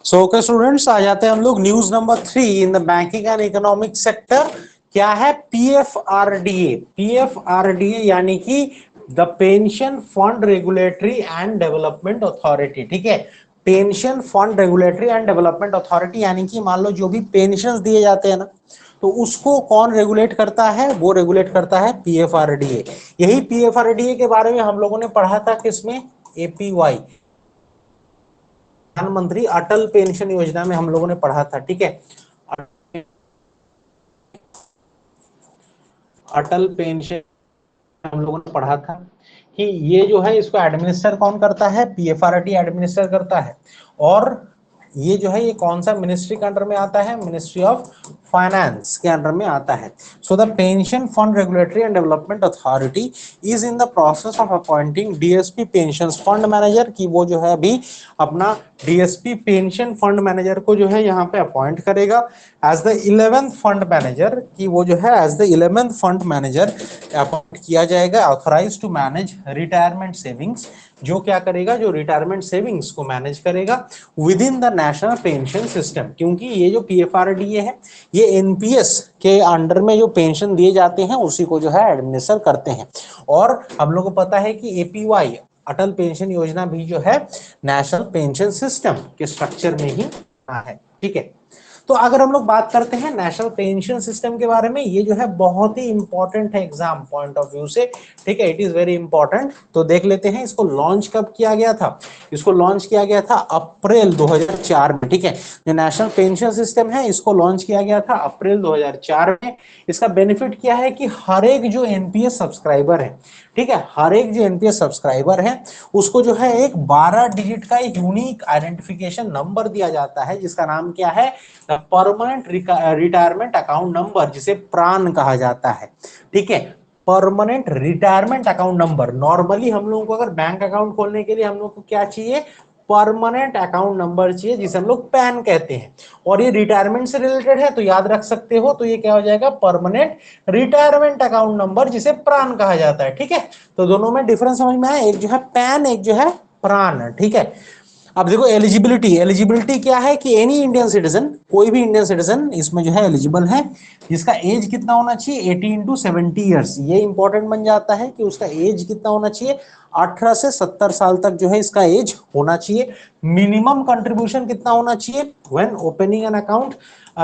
सो ओके स्टूडेंट्स, आ जाते हैं हम लोग news number 3 in the banking and economic sector. क्या है? पीएफआरडीए। पीएफआरडीए यानी कि the pension fund regulatory and development authority. ठीक है, pension fund regulatory and development authority यानी कि मान लो जो भी पेंशन दिए जाते हैं ना, तो उसको कौन रेगुलेट करता है? वो रेगुलेट करता है पीएफआरडीए। यही पीएफआरडीए के बारे में हम लोगों ने पढ़ा था किसमें? एपीवाई, प्रधानमंत्री अटल पेंशन योजना में हम लोगों ने पढ़ा था। ठीक है, अटल पेंशन हम लोगों ने पढ़ा था कि ये जो है इसको एडमिनिस्टर कौन करता है? पीएफआरडी एडमिनिस्टर करता है। और ये जो है ये कौन सा मिनिस्ट्री के अंडर में आता है? मिनिस्ट्री ऑफ फाइनेंस के अंडर में आता है। So the pension fund regulatory and development authority is in the process of appointing DSP pension fund manager, की वो जो है अभी अपना डीएसपी पेंशन फंड मैनेजर को जो है यहाँ पे अपॉइंट करेगा as the 11th fund manager, की वो जो है as the 11th fund manager appoint किया जाएगा, authorise to manage retirement savings, जो क्या करेगा? जो रिटायरमेंट सेविंग्स को मैनेज करेगा within the national pension system. क्योंकि ये जो पीएफआरडीए है ये एनपीएस के अंडर में जो पेंशन दिए जाते हैं उसी को जो है एडमिनिस्टर करते हैं। और हम लोग को पता है कि एपीवाई अटल पेंशन योजना भी जो है नेशनल पेंशन सिस्टम के स्ट्रक्चर में ही है। ठीक है, तो अगर हम लोग बात करते हैं नेशनल पेंशन सिस्टम के बारे में, ये जो है बहुत ही इंपॉर्टेंट है एग्जाम पॉइंट ऑफ व्यू से। ठीक है, इट इज वेरी इंपॉर्टेंट। तो देख लेते हैं इसको लॉन्च कब किया गया था। इसको लॉन्च किया गया था अप्रैल 2004 में। ठीक है, जो नेशनल पेंशन सिस्टम है इसको लॉन्च किया गया था अप्रैल 2004 में। इसका बेनिफिट क्या है कि हर एक जो एनपीएस सब्सक्राइबर है, ठीक है, हर एक जो एनपीएस सब्सक्राइबर है उसको जो है एक 12 डिजिट का यूनिक आइडेंटिफिकेशन नंबर दिया जाता है, जिसका नाम क्या है? परमानेंट रिटायरमेंट अकाउंट नंबर, जिसे प्रान कहा जाता है। ठीक है, permanent retirement account number. Normally हम लोगों को अगर बैंक अकाउंट खोलने के लिए हम लोग को क्या चाहिए? परमानेंट अकाउंट नंबर चाहिए, जिसे हम लोग पैन कहते हैं। और ये रिटायरमेंट से रिलेटेड है तो याद रख सकते हो, तो ये क्या हो जाएगा? परमानेंट रिटायरमेंट अकाउंट नंबर, जिसे प्रान कहा जाता है। ठीक है, तो दोनों में डिफरेंस समझ में आया? एक जो है पैन, एक जो है प्रान। ठीक है, अब देखो एलिजिबिलिटी, एलिजिबिलिटी क्या है कि एनी इंडियन सिटीजन, कोई भी इंडियन सिटीजन इसमें जो है एलिजिबल है, जिसका एज कितना होना चाहिए 18 टू 70 ईयर्स। ये इंपॉर्टेंट बन जाता है कि उसका एज कितना होना चाहिए, 18 से 70 साल तक जो है इसका एज होना चाहिए। मिनिमम कंट्रीब्यूशन कितना होना चाहिए व्हेन ओपनिंग एन अकाउंट,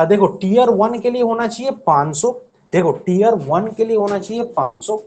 देखो टीयर 1 के लिए होना चाहिए 500, देखो टीयर 1 के लिए होना चाहिए 500,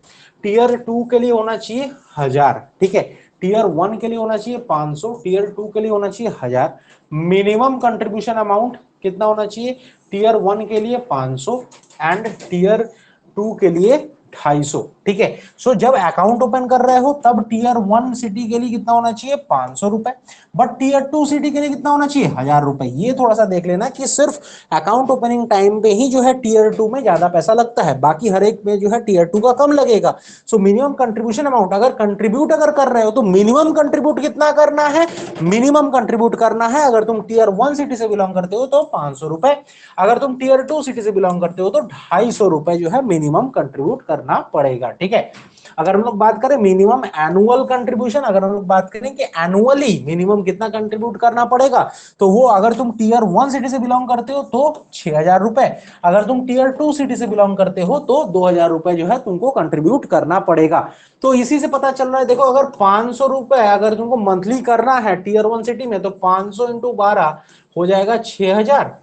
टीयर 2 के लिए होना चाहिए 1000, ठीक है। टीयर 1 के लिए होना चाहिए 500, टीयर 2 के लिए होना चाहिए 1000। मिनिमम कंट्रीब्यूशन अमाउंट कितना होना चाहिए, टीयर 1 के लिए 500 एंड टीयर 2 के लिए 250, ठीक है। सो जब अकाउंट ओपन कर रहे हो तब टीयर 1 सिटी के लिए कितना होना चाहिए 500 रुपए, बट टीयर 2 सिटी के लिए कितना होना चाहिए 1000 रुपए। ये थोड़ा सा देख लेना कि सिर्फ अकाउंट ओपनिंग टाइम पे ही जो है टीयर 2 में ज्यादा पैसा लगता है, बाकी हर एक में जो है टीयर 2 का कम लगेगा। सो मिनिमम कंट्रीब्यूशन अमाउंट अगर कंट्रीब्यूट अगर कर रहे हो तो मिनिमम कंट्रीब्यूट कितना करना है, मिनिमम कंट्रीब्यूट करना है अगर तुम टीयर 1 सिटी से बिलोंग करते हो तो 500 रुपए, अगर तुम टीयर 2 सिटी से बिलोंग करते हो तो 250 रुपए जो है मिनिमम कंट्रीब्यूट करना पड़ेगा, ठीक है। अगर हम लोग बात करें मिनिमम एनुअल कंट्रीब्यूशन, अगर हम लोग बात करें कि एनुअली मिनिमम कितना कंट्रीब्यूट करना पड़ेगा, तो वो अगर तुम टीयर 1 सिटी से बिलोंग करते हो तो 6000 रुपए, अगर तुम टीयर 2 सिटी से बिलोंग करते हो तो 2000 रुपए जो है तुमको कंट्रीब्यूट करना पड़ेगा। तो इसी से पता चल रहा है, देखो अगर 500 रुपए अगर तुमको मंथली करना है टीयर 1 सिटी में तो 500 इंटू 12 हो जाएगा 6000,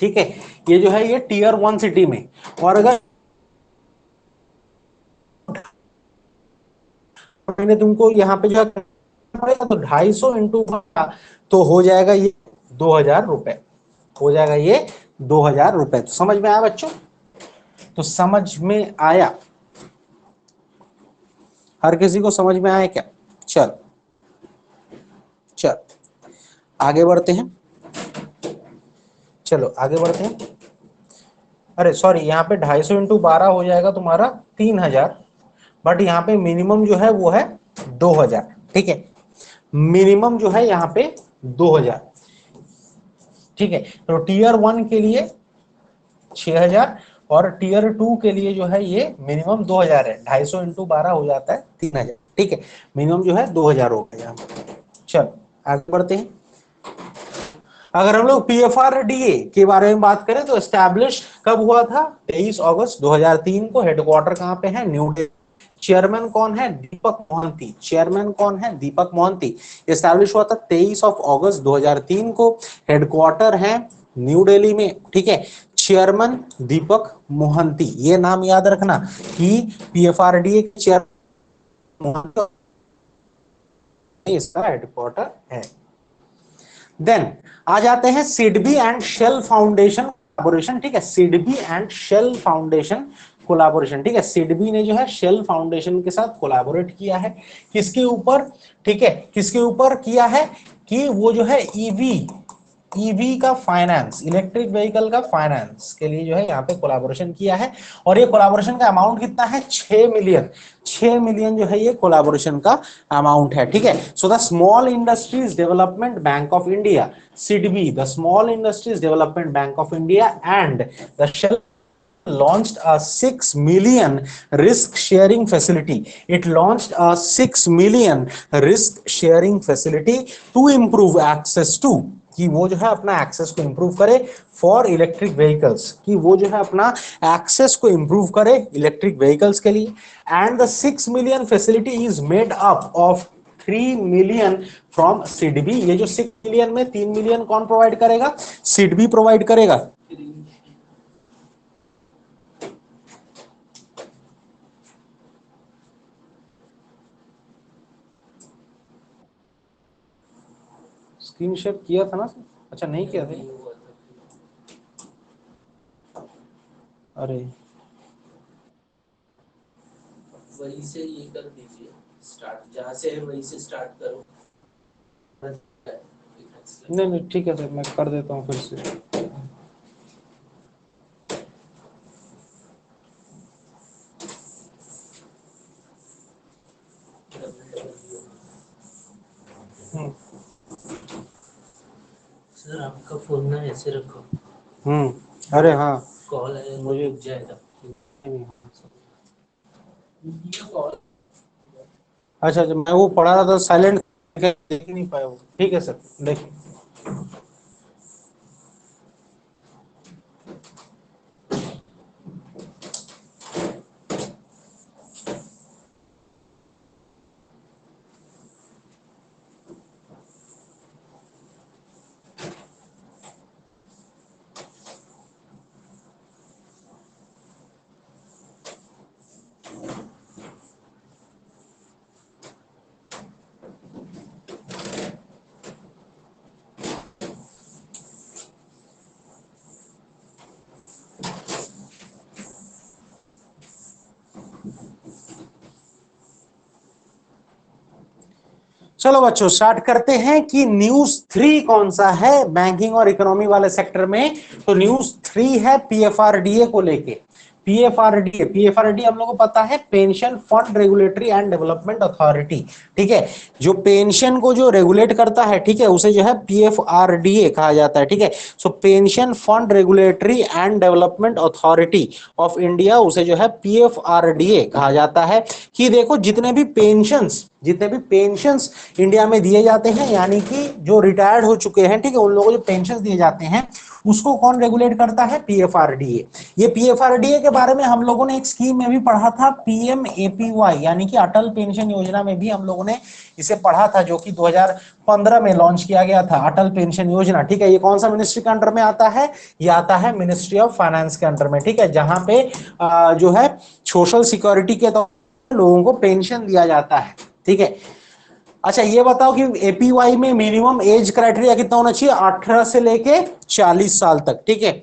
ठीक है। ये जो है ये टीयर 1 सिटी में, और अगर तुमको यहाँ पे जो पड़ेगा तो 250 इंटू तो हो जाएगा ये 2000 रुपए, हो जाएगा ये 2000 रुपए। तो समझ में आया बच्चों, तो समझ में आया, हर किसी को समझ में आया क्या? चल चल आगे बढ़ते हैं, चलो आगे बढ़ते हैं। अरे सॉरी, यहाँ पे 250 इंटू 12 हो जाएगा तुम्हारा 3000, बट यहाँ पे मिनिमम जो है वो है 2000, ठीक है। मिनिमम जो है यहाँ पे 2000, ठीक है। तो टीयर 1 के लिए 6000 और टीयर 2 के लिए जो है ये मिनिमम 2000 है, 250 इंटू 12 हो जाता है 3000, ठीक है। मिनिमम जो है 2000 हो गया। चल आगे बढ़ते हैं। अगर हम लोग पीएफआरडीए के बारे में बात करें तो एस्टैब्लिश कब हुआ था, 23 अगस्त 2003 को। हेडक्वार्टर कहां पे है, न्यू दिल्ली। चेयरमैन कौन है, दीपक मोहंती। चेयरमैन कौन है, दीपक मोहंती। एस्टैब्लिश हुआ था 23 अगस्त 2003 को। हेडक्वार्टर है न्यू दिल्ली में, ठीक है। चेयरमैन दीपक मोहंती, ये नाम याद रखना कि पीएफआरडीए के चेयरमैन इसका हेडक्वार्टर है। देन आ जाते हैं SIDBI and Shell Foundation collaboration, ठीक है। SIDBI and Shell Foundation collaboration, ठीक है। सिडबी ने जो है शेल फाउंडेशन के साथ कोलैबोरेट किया है, किसके ऊपर, ठीक है, किसके ऊपर किया है कि वो जो है ईवी का फाइनेंस, इलेक्ट्रिक व्हीकल का फाइनेंस के लिए जो है यहाँ पे कोलैबोरेशन किया है। और ये कोलैबोरेशन का अमाउंट कितना है, 6 मिलियन, 6 मिलियन जो है ये कोलैबोरेशन का अमाउंट है, ठीक है। So the Small industries development bank of India, SIDBI, the Small industries development bank of India and the Shell launched a 6 million risk sharing facility. It launched a 6 million risk sharing facility to improve access to, कि वो जो है अपना access को improve करे for electric vehicles, कि वो जो है अपना एक्सेस को इंप्रूव करे इलेक्ट्रिक व्हीकल्स के लिए। And the 6 million facility is made up of 3 million from SIDBI. ये जो 6 मिलियन में 3 मिलियन कौन प्रोवाइड करेगा, सिडबी प्रोवाइड करेगा। स्क्रीन शेयर किया था ना, अच्छा नहीं किया था, अरे वहीं से ये कर दीजिए स्टार्ट, जहाँ से है वहीं से स्टार्ट करो। नहीं नहीं ठीक है सर, मैं कर देता हूँ फिर से। सर आपका फोन ना ऐसे रखो। अरे हाँ कॉल है, मुझे रुक जाएगा। अच्छा अच्छा, मैं वो पढ़ा रहा था साइलेंट देख ही नहीं पाए वो। ठीक है सर, देखिए चलो बच्चों स्टार्ट करते हैं कि न्यूज 3 कौन सा है बैंकिंग और इकोनॉमी वाले सेक्टर में। तो न्यूज 3 है पीएफआरडीए को लेके। पीएफआरडीए हम लोगों को पता है pension fund regulatory and development authority. ठीक है, जो पेंशन को जो रेगुलेट करता है, ठीक है, उसे जो है पीएफआरडीए कहा जाता है। ठीक है, so pension fund regulatory and development authority of India, उसे जो है पीएफआरडीए कहा जाता है। कि देखो जितने भी पेंशंस इंडिया में दिए जाते हैं, यानी कि जो रिटायर्ड हो चुके हैं, ठीक है, उन लोगों को जो पेंशन दिए जाते हैं उसको कौन रेगुलेट करता है? पीएफआरडीए। ये पीएफआरडीए के बारे में हम लोगों ने एक स्कीम में भी पढ़ा था, पीएमएपीवाई, यानी कि अटल पेंशन योजना में भी हम लोगों ने इसे पढ़ा था, जो कि 2015 में लॉन्च किया गया था अटल पेंशन योजना। ठीक है, ये कौन सा मिनिस्ट्री के अंडर में आता है? ये आता है मिनिस्ट्री ऑफ फाइनेंस के अंडर में। ठीक है, जहां पे जो है सोशल सिक्योरिटी के तौर पर लोगों को पेंशन दिया जाता है। ठीक है, अच्छा ये बताओ कि एपीवाई में मिनिमम एज क्राइटेरिया कितना होना चाहिए? 18 से लेके 40 साल तक। ठीक है,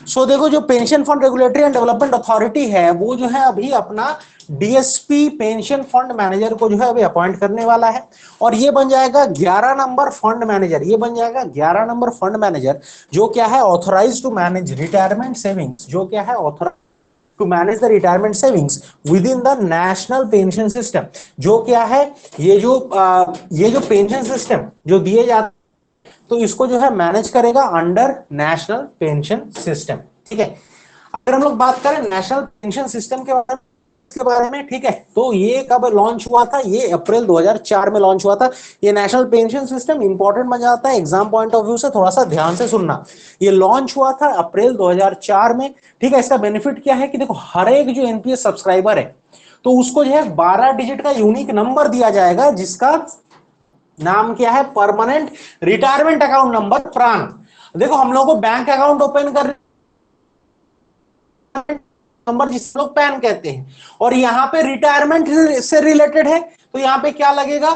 सो देखो जो pension fund regulatory and development authority है, वो जो है अभी अपना डीएसपी पेंशन फंड मैनेजर को जो है अभी अपॉइंट करने वाला है, और ये बन जाएगा 11 नंबर फंड मैनेजर। ये बन जाएगा 11 नंबर फंड मैनेजर, जो क्या है authorise to manage retirement savings, जो क्या है authorise to manage the retirement savings within the national pension system। जो क्या है, ये जो पेंशन सिस्टम जो दिए जाते, तो इसको जो है मैनेज करेगा अंडर नेशनल पेंशन सिस्टम। ठीक है, अगर हम लोग बात करें नेशनल पेंशन सिस्टम के बारे में, ठीक है, तो ये कब लॉन्च हुआ था? ये अप्रैल 2004 में लॉन्च हुआ था। ये नेशनल पेंशन सिस्टम इंपॉर्टेंट बन जाता है एग्जाम पॉइंट ऑफ व्यू से, थोड़ा सा ध्यान से सुनना। ये लॉन्च हुआ था अप्रैल 2004 में। ठीक है, इसका बेनिफिट क्या है कि देखो हर एक जो एनपीएस सब्सक्राइबर है, तो उसको जो है 12 डिजिट का यूनिक नंबर दिया जाएगा, जिसका नाम क्या है? परमानेंट रिटायरमेंट अकाउंट नंबर, प्राण। देखो हम लोग को बैंक अकाउंट ओपन कर नंबर जिसको लोग पैन कहते हैं, और यहां पे रिटायरमेंट से रिलेटेड है, तो यहां पे क्या लगेगा?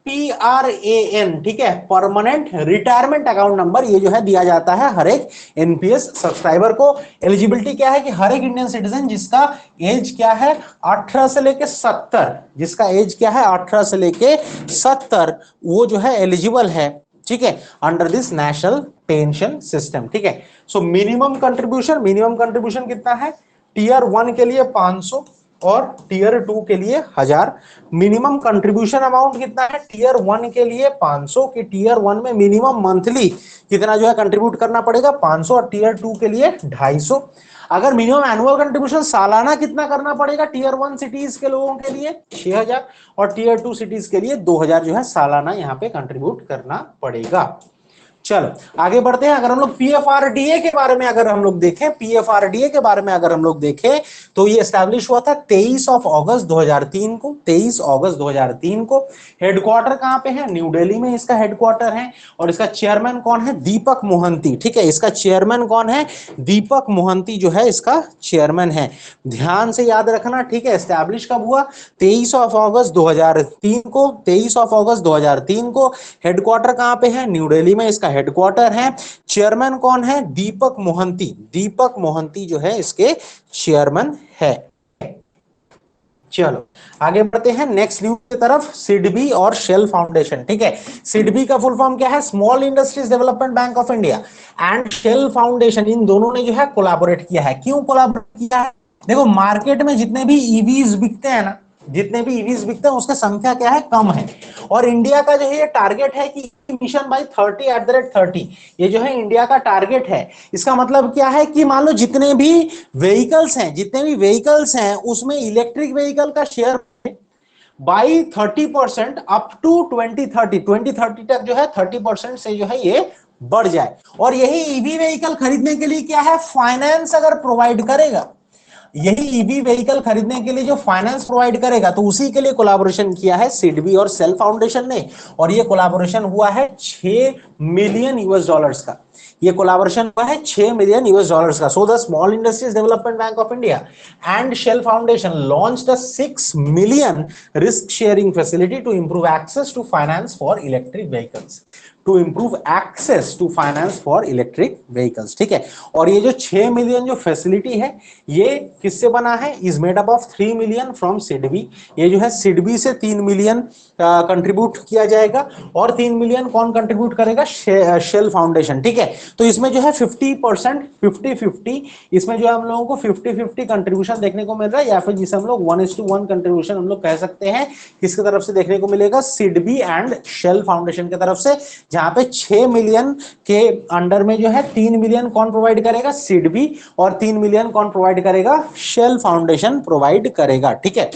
PRAN। ठीक है, परमानेंट रिटायरमेंट अकाउंट नंबर, ये जो है दिया जाता है हर एक एनपीएस सब्सक्राइबर को। एलिजिबिलिटी क्या है कि हर एक इंडियन सिटीजन जिसका एज क्या है 18 से लेके 70, जिसका एज क्या है 18 से लेके 70, वो जो है एलिजिबल है। ठीक है, under this national pension system. ठीक है, सो मिनिमम कंट्रीब्यूशन कितना है? टीयर 1 के लिए 500 और टीयर 2 के लिए 1000। मिनिमम कंट्रीब्यूशन अमाउंट कितना है? टीयर 1 के लिए 500, कि टीयर 1 में मिनिमम मंथली कितना जो है कंट्रीब्यूट करना पड़ेगा? 500, और टीयर 2 के लिए 250। अगर मिनिमम एनुअल कंट्रीब्यूशन सालाना कितना करना पड़ेगा? टीयर 1 सिटीज के लोगों के लिए 6000, और टीयर 2 सिटीज के लिए 2000 जो है सालाना यहाँ पे कंट्रीब्यूट करना पड़ेगा। चलो आगे बढ़ते हैं। अगर हम लोग पीएफआरडीए के बारे में अगर हम लोग देखें, तो ये एस्टैब्लिश हुआ था 23 अगस्त 2003 को। 23 अगस्त 2003 को। हेडक्वार्टर कहां पे है? न्यू दिल्ली में इसका हेडक्वार्टर है, और इसका चेयरमैन कौन है? दीपक मोहंती। ठीक है, इसका चेयरमैन कौन है? दीपक मोहंती जो है इसका चेयरमैन है। ध्यान से याद रखना। ठीक है, एस्टैब्लिश कब हुआ? 23 अगस्त 2003 को। 23 अगस्त 2003 को। हेडक्वार्टर कहां पे है? न्यू दिल्ली में इसका हेडक्वार्टर है। चेयरमैन कौन है? दीपक मोहंती। दीपक मोहंती जो है इसके चेयरमैन है। चलो आगे बढ़ते हैं नेक्स्ट न्यूज की तरफ। सिडबी और शेल फाउंडेशन। ठीक है, सिडबी का फुल फॉर्म क्या है? Small industries development bank of India, and Shell foundation, इन दोनों ने जो है कोलैबोरेट किया है। क्यों कोलैबोरेट किया है? देखो मार्केट में जितने भी ईवीज बिकते हैं ना, उसका संख्या क्या है? कम है। और इंडिया का जो है ये टारगेट है कि मिशन बाय 30 ये जो है इंडिया का टारगेट है। इसका मतलब क्या है कि मान लो जितने भी व्हीकल्स हैं उसमें इलेक्ट्रिक व्हीकल का शेयर बाई 30% अप टू 2030 तक जो है 30% से जो है ये बढ़ जाए। और यही ईवी व्हीकल खरीदने के लिए क्या है, फाइनेंस अगर प्रोवाइड करेगा, यही ईवी व्हीकल खरीदने के लिए जो फाइनेंस प्रोवाइड करेगा, तो उसी के लिए कोलैबोरेशन किया है सिडबी और सेल फाउंडेशन ने। और ये कोलैबोरेशन हुआ है 6 मिलियन यूएस डॉलर्स का। ये कोलैबोरेशन हुआ है 6 मिलियन यूएस डॉलर्स का। So the Small industries development bank of India and Shell Foundation launched a 6 million risk sharing facility to improve access to finance for electric vehicles, to improve access to finance for electric vehicles. ठीक है, और ये जो 6 million जो facility है ये किससे बना है, is made up of 3 million from SIDBI. ये जो है सिडबी से 3 मिलियन कंट्रीब्यूट किया जाएगा, और 3 मिलियन कौन कंट्रीब्यूट करेगा, शेल फाउंडेशन। ठीक है, तो इसमें जो है 50% 50-50, इसमें जो है हम लोगों को 50-50 कंट्रीब्यूशन देखने को मिल रहा है, या फिर जिसे हम लोग 1:1 कंट्रीब्यूशन हम लोग कह सकते हैं, किसकी तरफ से देखने को मिलेगा, सिडबी एंड शेल फाउंडेशन की तरफ से। जहां पे 6 मिलियन के अंडर में जो है 3 मिलियन कौन प्रोवाइड करेगा, सिडबी, और 3 मिलियन कौन प्रोवाइड करेगा, शेल फाउंडेशन प्रोवाइड करेगा। ठीक है,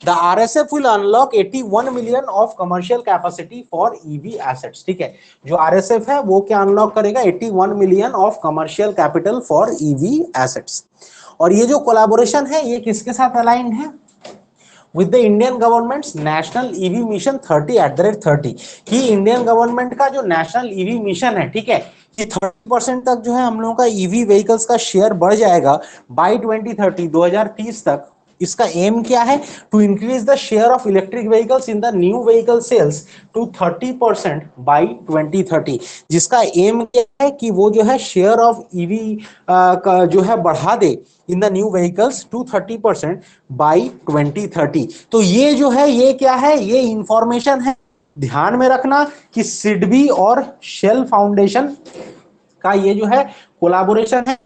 the RSF will unlock 81 million of commercial capacity for EV assets. ठीक है, जो आरएसएफ है वो क्या अनलॉक करेगा, 81 million of commercial capital for EV assets. और ये जो कोलैबोरेशन है ये किसके साथ अलाइंड है, with the Indian governments national EV mission 30@30, कि इंडियन गवर्नमेंट का जो नेशनल ईवी मिशन है, ठीक है, कि 30% तक जो है हम लोगों का ईवी व्हीकल्स का शेयर बढ़ जाएगा बाय 2030 तक। इसका एम क्या है, to increase the share of electric vehicles in the new vehicle sales to 30% by 2030। जिसका एम क्या है कि वो जो है शेयर ऑफ ईवी का जो है बढ़ा दे in the new vehicles to 30% by 2030। तो ये जो है ये क्या है, ये इंफॉर्मेशन है, ध्यान में रखना कि सिडबी और शेल फाउंडेशन का ये जो है कोलैबोरेशन है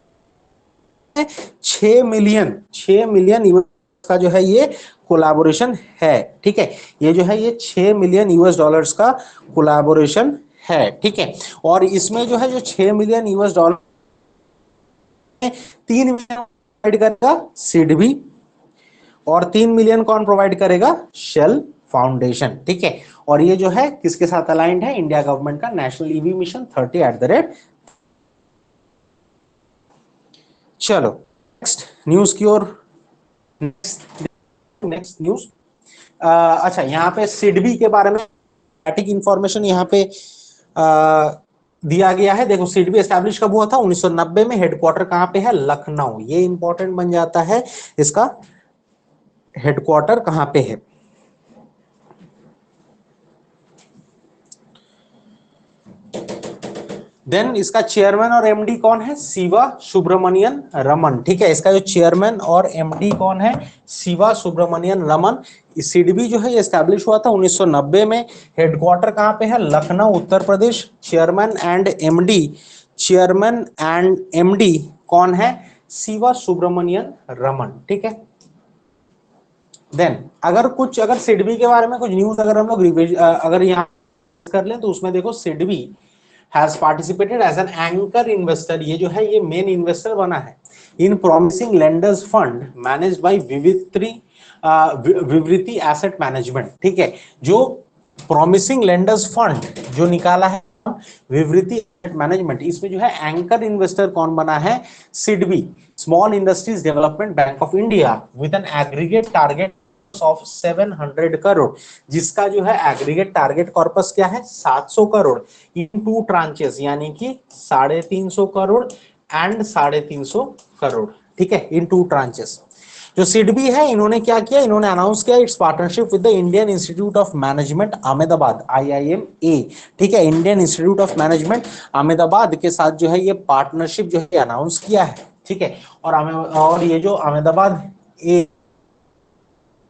6 मिलियन यूएस का जो है ये कोलैबोरेशन है। ठीक है, ये जो है ये 6 मिलियन यूएस डॉलर्स का कोलैबोरेशन है। ठीक है, और इसमें जो है जो 6 million US dollar 3 million provide करेगा सिडबी, और 3 मिलियन कौन प्रोवाइड करेगा, शेल फाउंडेशन। ठीक है, और ये जो है किसके साथ अलाइंड है, इंडिया गवर्नमेंट का नेशनल ईवी मिशन 30@। चलो नेक्स्ट न्यूज की ओर, नेक्स्ट न्यूज। अच्छा, यहाँ पे सिडबी के बारे में स्टैटिक इंफॉर्मेशन यहाँ पे दिया गया है। देखो सिडबी एस्टैब्लिश कब हुआ था, 1990 में। हेडक्वार्टर कहाँ पे है, लखनऊ। ये इंपॉर्टेंट बन जाता है, इसका हेडक्वार्टर कहां पे है। देन इसका चेयरमैन और एमडी कौन है, शिवा सुब्रमण्यन रमन। ठीक है, इसका जो चेयरमैन और एमडी कौन है, शिवा सुब्रमण्यन रमन। सिडबी जो है एस्टैब्लिश हुआ था 1990 में। हेडक्वार्टर कहां पे है, Lucknow Uttar Pradesh. Chairman and MD कौन है, शिवा सुब्रमण्यन रमन। ठीक है, देन अगर सिडबी के बारे में कुछ न्यूज अगर हम लोग अगर यहाँ कर लें, तो उसमें देखो SIDBI has participated as an anchor investor. ये जो है ये मेन इन्वेस्टर बना है in promising lenders fund managed by Vivriti asset management. ठीक है, जो प्रॉमिसिंग लेंडर्स फंड जो निकाला है विवृति एसेट मैनेजमेंट, इसमें जो है एंकर इन्वेस्टर कौन बना है, SIDBI small industries development bank of India with an aggregate target of 700 crore, जिसका जो है एग्रीगेट टारगेट कॉर्पस क्या है, 700 करोड़ इन 2 ट्रांचेस, यानी कि 350 करोड़ एंड 350 करोड़। ठीक है, इन 2 ट्रांचेस। जो सिडबी है इन्होंने क्या किया, इन्होंने अनाउंस किया it's partnership with the Indian institute of management Ahmedabad, IIMA। ठीक है, Indian institute of management Ahmedabad के साथ जो है ये पार्टनरशिप जो है अनाउंस किया है। ठीक है, और ये जो अहमदाबाद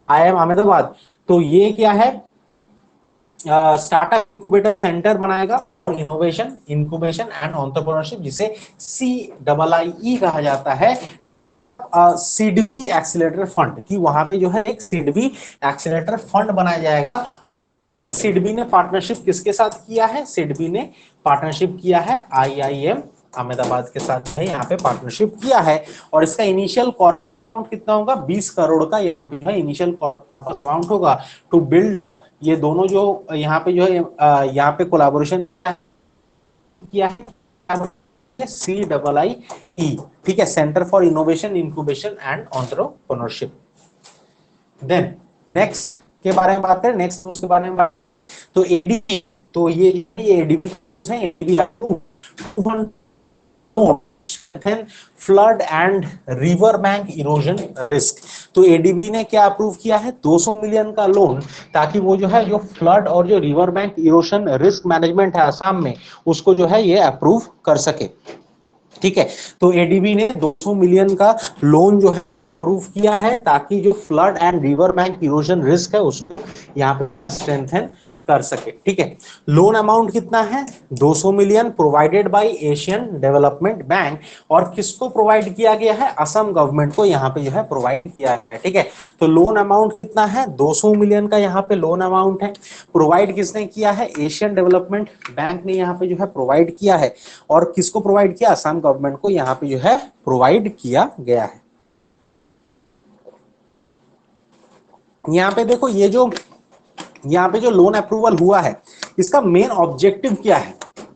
IIM अहमदाबाद, तो ये क्या है, स्टार्टअप इंक्यूबेटर सेंटर बनाएगा, इनोवेशन इंक्यूबेशन एंड एंटरप्रेन्योरशिप, जिसे CIIE कहा जाता है, सिडबी एक्सीलरेटर फंड, कि वहां पे जो है एक सिडबी एक्सीलरेटर फंड बनाया जाएगा। सिडबी ने पार्टनरशिप किसके साथ किया है, सिडबी ने पार्टनरशिप किया है IIM अहमदाबाद के साथ है, यहाँ पे पार्टनरशिप किया है। और इसका इनिशियल कितना होगा, 20 करोड़ का इनिशियल अमाउंट होगा टू बिल्ड, ये दोनों जो यहाँ पे जो है यहाँ पे कोलैबोरेशन किया है CII, ठीक है, centre for innovation incubation and entrepreneurship. Then next के बारे में बात करें, नेक्स्ट उसके बारे में बात, तो एडीबी, तो ये एडीबी है, ADB flood and river bank erosion risk. तो एडीबी ने क्या अप्रूव किया है, 200 मिलियन का लोन, ताकि वो जो है जो फ्लड और जो river bank erosion risk management है असम में, उसको जो है ये अप्रूव कर सके। ठीक है, तो एडीबी ने 200 मिलियन का लोन जो है अप्रूव किया है, ताकि जो flood and river bank erosion risk है उसको यहाँ पे स्ट्रेंथन कर सके। ठीक है, लोन अमाउंट कितना है, 200 million, provided by Asian development bank, और किसको प्रोवाइड किया गया है, असम गवर्नमेंट को यहाँ पे जो है प्रोवाइड किया है। ठीक है, तो लोन अमाउंट कितना है, 200 मिलियन का यहाँ पे लोन अमाउंट है। प्रोवाइड किसने किया है, एशियन डेवलपमेंट बैंक ने यहाँ पे जो है प्रोवाइड किया है, और किसको प्रोवाइड किया, असम गवर्नमेंट को यहाँ पे जो है प्रोवाइड किया गया है। यहाँ पे देखो, ये जो यहाँ पे जो लोन अप्रूवल हुआ है, इसका मेन ऑब्जेक्टिव क्या है,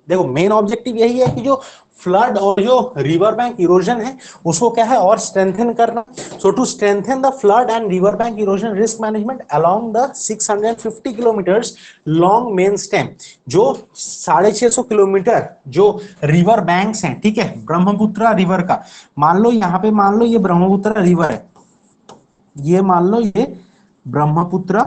देखो मेन ऑब्जेक्टिव यही है कि जो फ्लड और जो रिवर बैंक इरोजन है उसको क्या है और स्ट्रेंथन करना। So to strengthen the flood and river bank erosion risk management along the 650 kilometres long main stem, जो 650 किलोमीटर जो रिवर बैंक्स हैं, ठीक है, ब्रह्मपुत्र रिवर का, मान लो यहाँ पे, मान लो ये ब्रह्मपुत्र रिवर है, ये मान लो ये ब्रह्मपुत्र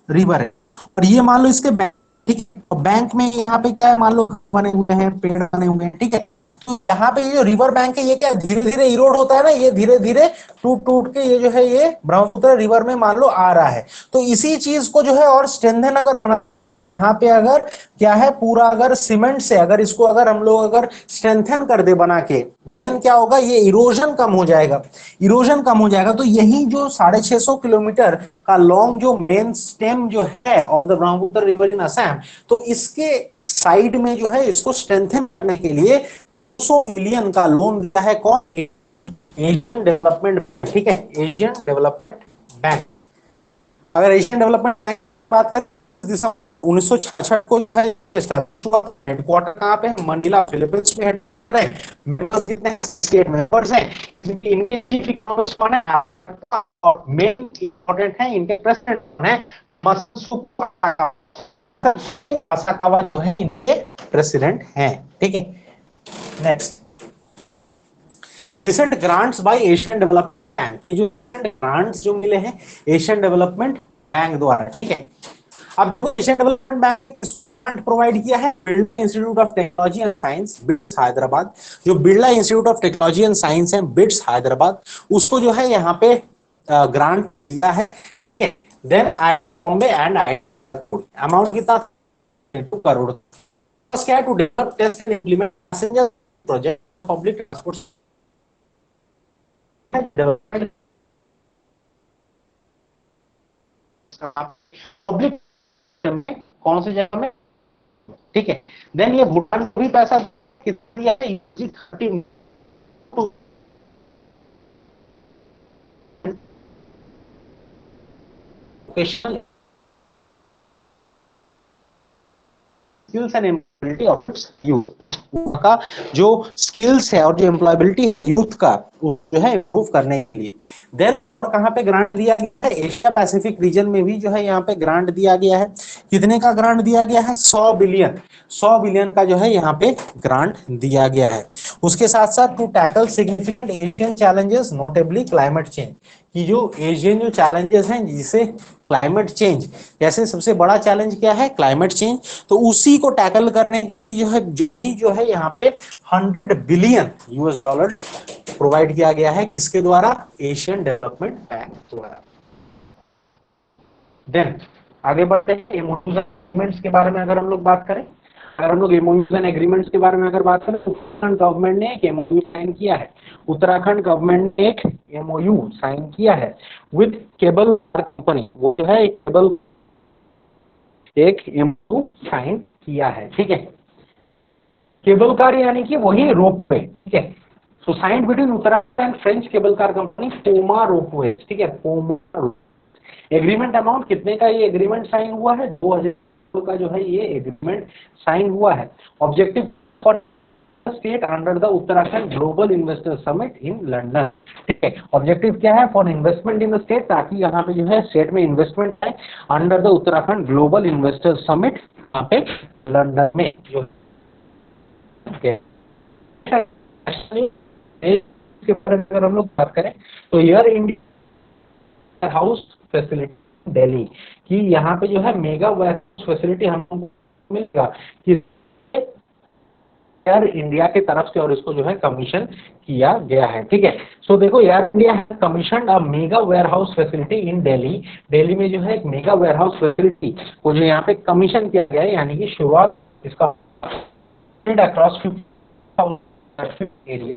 रिवर है, और ये मान लो इसके बैंक, ठीक है, बैंक में यहाँ पे क्या है, मान लो बने हुए हैं, पेड़ बने हुए हैं, ठीक है, तो यहाँ पे ये जो रिवर बैंक है ये क्या धीरे धीरे इरोड होता है ना, ये धीरे धीरे टूट टूट के ये जो है ये ब्रह्मपुत्र रिवर में मान लो आ रहा है। तो इसी चीज को जो है और स्ट्रेंथन अगर यहाँ पे अगर क्या है पूरा, अगर सीमेंट से अगर इसको अगर हम लोग अगर स्ट्रेंथन कर दे बना के, क्या होगा, ये इरोजन कम हो जाएगा, इरोजन कम हो जाएगा। तो यही जो 650 किलोमीटर का लॉन्ग जो मेन स्टेम जो है of the Brahmaputra river in Assam, तो इसके साइड में जो है इसको स्ट्रेंथन करने के लिए 200 मिलियन का लोन दिया है कौन, एशियन डेवलपमेंट, ठीक है, एशियन डेवलपमेंट बैंक। अगर एशियन डेवलपमेंट बैंक की बात करें, 1966 को हेडक्वार्टर कहाँ पे, मनीला फिलीपींस में हेडक्वार्टर है। मेंबर्स कितने स्टेट मेंबर्स हैं, इनके चीफ इकोनॉमिस्ट कौन है, और मेन इंपॉर्टेंट है इनके प्रेसिडेंट है मत्सुको असाकावा, जो है इनके प्रेसिडेंट हैं। ठीक है, next, recent grants by Asian development bank, जो ग्रांट्स जो मिले हैं एशियन डेवलपमेंट बैंक द्वारा। ठीक है, अब एशियन डेवलपमेंट बैंक प्रोवाइड किया है Birla institute of technology and science BITS Hyderabad, जो Birla institute of technology and science है बिट्स हैदराबाद, उसको जो है यहाँ पे ग्रांट दिया है। देन बॉम्बे एंड अमाउंट कितना, 2 करोड़। क्या है, to develop test and implement passenger project public transport public कौन से जगह में, ठीक है। देन ये भूटान को भी पैसा कितना है, 30 skills and employability of its youth, का जो स्किल्स है और जो एम्प्लॉयबिलिटी यूथ का जो है इम्प्रूव करने के लिए। देन कहाँ पे ग्रांट दिया गया है, एशिया पैसिफिक रीजन में भी जो है यहाँ पे ग्रांट दिया गया है। कितने का ग्रांट दिया गया है, 100 बिलियन, 100 बिलियन का जो है यहाँ पे ग्रांट दिया गया है। उसके साथ साथ to tackle significant Asian challenges notably climate change, की जो एशियन जो चैलेंजेस हैं जिसे क्लाइमेट चेंज, जैसे सबसे बड़ा चैलेंज क्या है, क्लाइमेट चेंज, तो उसी को टैकल करने जो है यहाँ पे 100 बिलियन यूएस डॉलर प्रोवाइड किया गया है, किसके द्वारा, एशियन डेवलपमेंट बैंक द्वारा। देन आगे बढ़ते हैं, एमओयूज एग्रीमेंट्स के बारे में अगर हम लोग बात करें, अगर हम लोग एमओयूज एंड एग्रीमेंट्स के बारे में अगर बात करें, तो उत्तराखंड गवर्नमेंट ने एक एमओयू साइन किया है, उत्तराखंड गवर्नमेंट ने एक एमओयू साइन किया है विद केबल कंपनी, वो जो है केबल एक एमओयू साइन किया है। ठीक है, केबल कार यानी कि वही रोपवे, ठीक है, so signed between Uttarakhand and French cable car company Poma ropeway, ठीक है, पोमा एग्रीमेंट अमाउंट कितने का ये एग्रीमेंट साइन हुआ है, 2000 का जो है ये एग्रीमेंट साइन हुआ है। Objective for state under the Uttarakhand global investor summit in London, ठीक है। ऑब्जेक्टिव क्या है, for investment in the state, ताकि यहाँ पे जो है स्टेट में इन्वेस्टमेंट है under the Uttarakhand global investor summit यहाँ पे लंदन में जो इसके बारे में अगर हम लोग बात करें तो air India house facility Delhi कि यहाँ पे जो है मेगा वेयरहाउस फैसिलिटी हमको मिलेगा कि एयर इंडिया के तरफ से, और इसको जो है कमीशन किया गया है, ठीक है। सो देखो एयर इंडिया है commission a mega warehouse facility in Delhi, Delhi में जो है एक मेगा वेयरहाउस फैसिलिटी को जो यहाँ पे कमीशन किया गया है, यानी कि शुरुआत इसका across 50,000 area,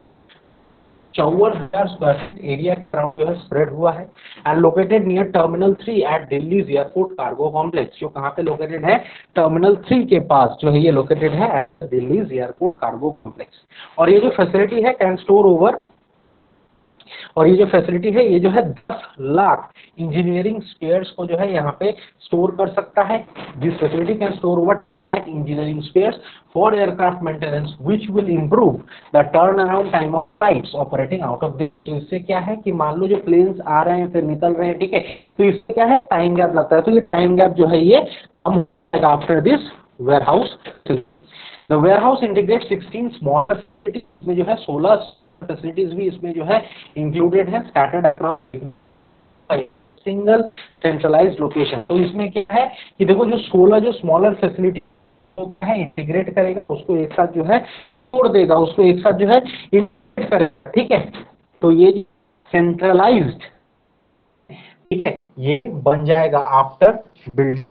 54,000 square feet area के अराउंड जो है स्प्रेड हुआ है and located near terminal 3 at Delhi airport cargo complex, जो कहाँ पे लोकेटेड है, टर्मिनल 3 के पास जो है ये लोकेटेड है at Delhi airport cargo complex. और ये जो फैसिलिटी है कैन स्टोर ओवर, और ये जो फैसिलिटी है ये जो है 10 लाख इंजीनियरिंग स्पेयर्स को जो है यहाँ पे स्टोर कर सकता है। This facility can store over engineering spares for aircraft maintenance which will improve the turnaround time of flights operating out of this। तो इससे क्या है कि मान लो जो प्लेन्स आ रहे हैं फिर निकल रहे हैं, ठीक है, तो इससे क्या है टाइम गैप लगता है, तो ये टाइम गैप जो है ये कम होगा after this warehouse. The warehouse integrate 16 smaller facilities, में जो है 16 फैसिलिटीज भी इसमें जो है इंक्लूडेड है scattered across single centralised location. तो इसमें क्या है कि देखो जो 16 जो स्मॉलर फैसिलिटी तो क्या है इंटीग्रेट करेगा, उसको एक साथ जो है जोड़ देगा, उसको एक साथ जो है इंटीग्रेट करेगा, ठीक है। तो ये सेंट्रलाइज्ड, ठीक है, ये बन जाएगा आफ्टर बिल्ड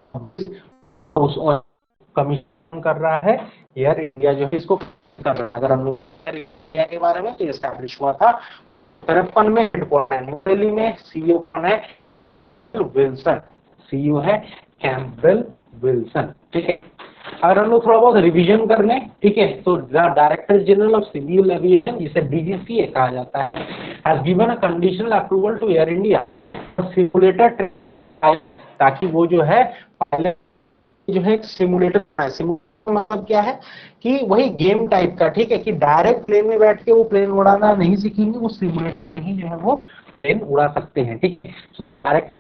और कमीशन कर रहा है एयर इंडिया जो है इसको कर रहा है। अगर हम लोग एयर इंडिया के बारे में तो एस्टैब्लिश हुआ था 53 में, न्यू दिल्ली में, सीईओ कौन है, विल्सन, सीईओ है कैम्पबेल विल्सन, ठीक है। अगर हम लोग थोड़ा बहुत रिवीजन कर लें, ठीक है, तो director general of civil aviation, जिसे डीजीसीए कहा जाता है, has given a conditional approval to Air India simulator, ताकि वो जो है पायलट जो है सिमुलेटर, सिमुलेटर मतलब क्या है कि वही गेम टाइप का, ठीक है, कि डायरेक्ट प्लेन में बैठ के वो प्लेन उड़ाना नहीं सीखेंगे, वो सिमुलेटर ही जो है वो प्लेन उड़ा सकते हैं, ठीक है। Direct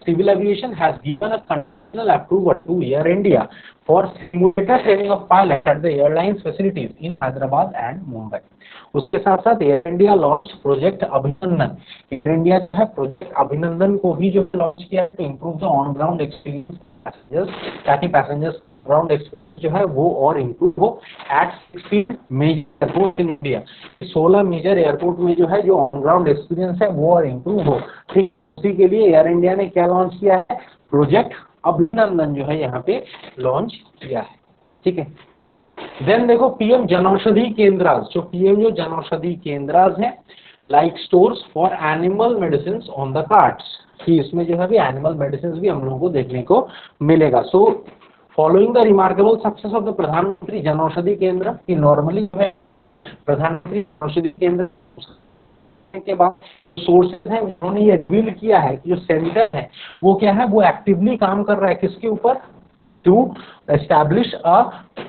civil aviation has given a conditional approval to Air India for simulator training of pilot at the airlines facilities in Hyderabad and Mumbai. उसके साथ साथ Air India launch project Abhinandan, Air India जो है प्रोजेक्ट अभिनंदन को भी जो लॉन्च किया to improve the on ground experience passengers, ताकि पैसेंजर्स ग्राउंड एक्सपीरियंस जो है वो और इम्प्रूव हो at 16 major airport in India, 16 major airport में जो है जो ऑन ग्राउंड एक्सपीरियंस है वो और इम्प्रूव हो, ठीक। उसी के लिए एयर इंडिया ने क्या लॉन्च किया है, प्रोजेक्ट अभिनंदन जो है यहाँ पे लॉन्च किया है, ठीक है। देन देखो पीएम जनौषधि केंद्रास, जो पीएम जो जनौषधि केंद्रास है like stores for animal medicine on the carts, कि इसमें जो है भी एनिमल मेडिसिन भी हम लोगों को देखने को मिलेगा। So following the remarkable success of the प्रधानमंत्री जनौषधि केंद्र, कि नॉर्मली जो है प्रधानमंत्री जनौषधि केंद्र के बाद सोर्सेज हैं उन्होंने ये रिवील किया है कि जो सेंटर है वो क्या है, वो एक्टिवली काम कर रहा है किसके ऊपर, टू एस्टैब्लिश अ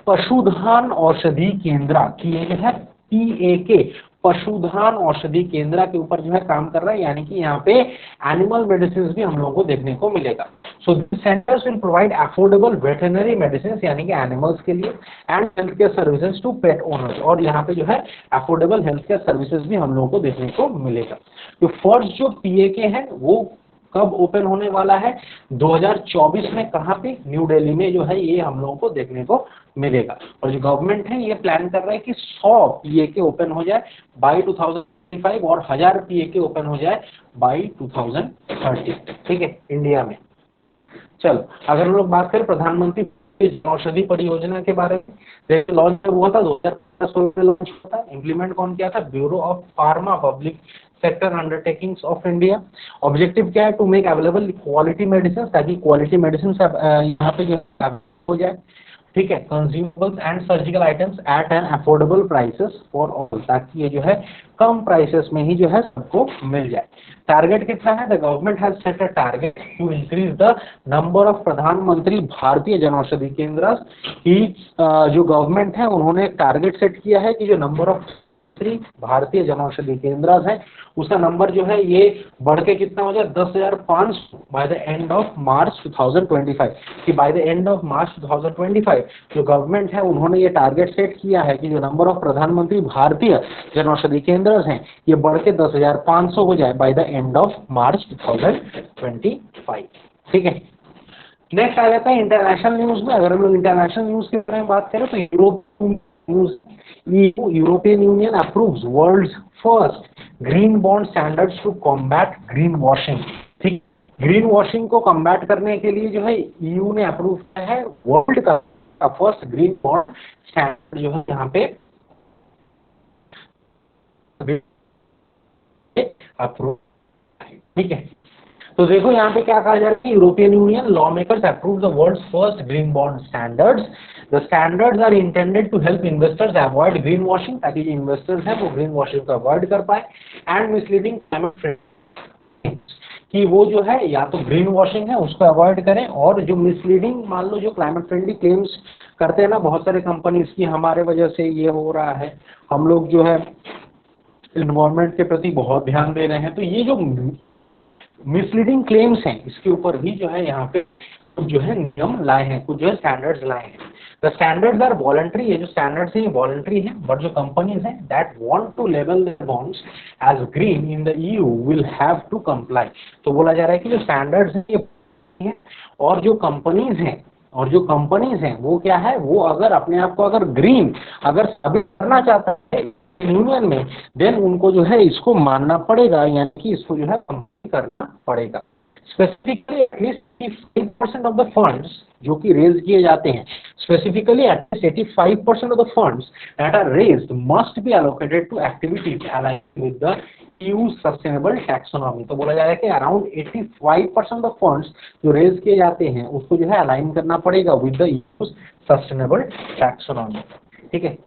पशुधन औषधि केंद्र, कि ये जो है PAK पशुधन औषधि केंद्र के ऊपर जो है काम कर रहा है, यानी कि यहाँ पे एनिमल मेडिसिन भी हम लोगों को देखने को मिलेगा। So this centres will provide affordable veterinary medicine, यानी कि एनिमल्स के लिए, and health care services to pet owners, और यहाँ पे जो है अफोर्डेबल हेल्थ केयर सर्विसेज भी हम लोगों को देखने को मिलेगा। तो फर्स्ट जो PAK है वो कब ओपन होने वाला है, 2024 में, कहाँ पे, न्यू दिल्ली में जो है ये हम लोगों को देखने को मिलेगा। और जो गवर्नमेंट है ये प्लान कर रहा है कि 100 PAK ओपन हो जाए बाई 2025 और 1000 PAK ओपन हो जाए बाई 2030, ठीक है, इंडिया में। चलो अगर हम लोग बात करें प्रधानमंत्री औषधि परियोजना के बारे में, लॉन्च हुआ था 2015 में लॉन्च हुआ था, इम्प्लीमेंट कौन किया था, bureau of pharma public sector undertakings of India. Objective क्या है, to make available quality medicine, ताकि क्वालिटी मेडिसिन यहाँ पे जो हो जाए, ठीक है, consumables and surgical items at an affordable prices for all, ताकि ये जो है कम प्राइसेस में ही जो है सबको मिल जाए। टारगेट कितना है? The government has set a target to increase the number of Pradhan Mantri Bharatiya जनौषधि केंद्र की। जो गवर्नमेंट है उन्होंने एक टारगेट सेट किया है कि जो नंबर ऑफ भारतीय जनौषधि केंद्र है उसका नंबर जो है ये बढ़ के कितना हो जाए 10,500 by the end of March 2025, कि by the end of March 2025 जो गवर्नमेंट है उन्होंने ये टारगेट सेट किया है कि जो नंबर ऑफ प्रधानमंत्री भारतीय जनौषधि केंद्र हैं ये बढ़ के 10,500 हो जाए by the end of March 2025। ठीक है, नेक्स्ट आ जाता है इंटरनेशनल न्यूज में। अगर हम लोग इंटरनेशनल न्यूज के बारे में बात करें तो European Union approves world's first green bond standards to combat green washing. ठीक, ग्रीन वॉशिंग को कॉम्बैट करने के लिए जो है ईयू ने अप्रूव किया है वर्ल्ड का फर्स्ट ग्रीन बॉन्ड स्टैंडर्ड जो है यहाँ पे अप्रूव। ठीक है, तो देखो यहाँ पे क्या कहा जा रहा है, European Union law makers approve the world's first green bond standards. The standards are intended to help investors avoid green washing, ताकि जो इन्वेस्टर्स हैं वो ग्रीन वॉशिंग को अवॉइड कर पाए, एंड मिसलीडिंग क्लाइमेट, कि वो जो है या तो ग्रीन वॉशिंग है उसको अवॉइड करें, और जो मिसलीडिंग मान लो जो क्लाइमेट फ्रेंडली क्लेम्स करते हैं ना बहुत सारे कंपनीज की, हमारे वजह से ये हो रहा है, हम लोग जो है एनवायरनमेंट के प्रति बहुत ध्यान दे रहे हैं, तो ये जो मिसलीडिंग क्लेम्स हैं इसके ऊपर भी जो है यहाँ पे कुछ जो है नियम लाए हैं, कुछ जो है स्टैंडर्ड्स लाए हैं। द स्टैंडर्ड्स आर वॉलंटरी, ये जो स्टैंडर्ड्स हैं ये वॉलंटरी हैं, बट जो कंपनीज हैं that want to label their bonds as green in the EU will have to comply. तो बोला जा रहा है कि जो स्टैंडर्ड्स हैं ये, और जो कंपनीज हैं वो क्या है, वो अगर अपने आप को अगर ग्रीन अगर साबित करना चाहता है यूनियन में, देन उनको जो है इसको मानना पड़ेगा, यानी कि इसको जो है कंप्लाई करना पड़ेगा। Specifically at least 85% of the funds जो कि रेज किए जाते हैं, specifically at least 85% of the funds that are raised must be allocated to activities aligned with the EU sustainable taxonomy. तो बोला जा रहा है कि अराउंड 85% ऑफ फंड्स जो रेज किए जाते हैं उसको जो है अलाइन करना पड़ेगा with the EU sustainable taxonomy. ठीक है,